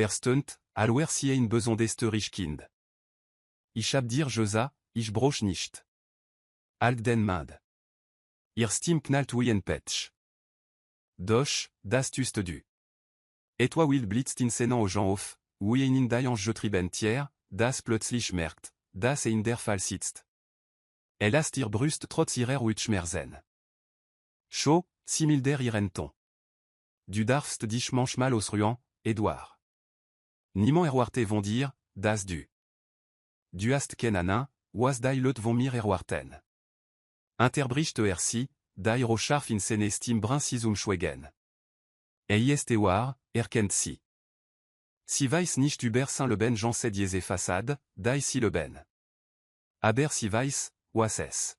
[SPEAKER 1] Stunt, alwer si ein besonderes Kind. Ich hab dir Josa, ich broch nicht. Alt den Mad. Ihr Stim knallt wie en Petsch. Doch, das tust du. Et toi will blitzt in seinen Augen auf, wie ein in die Ange trieben Tier, das plötzlich merkt, dass in der Fall sitzt. Hast ihr Brust trotz ihrer Schmerzen. Chaud, similder ihren Ton. Du darfst dich manchmal ausruhen, Edouard. Niemand erwarte vont dire, das du. Du hast keinen, was die Leute vont mir erwarten. Interbricht si, die Rocharf in seine Stim brun si schwegen. Ist erkennt si. Si weiß nicht über Saint Leben Jean diese Fassade, die si Leben. Aber si weiß, was es.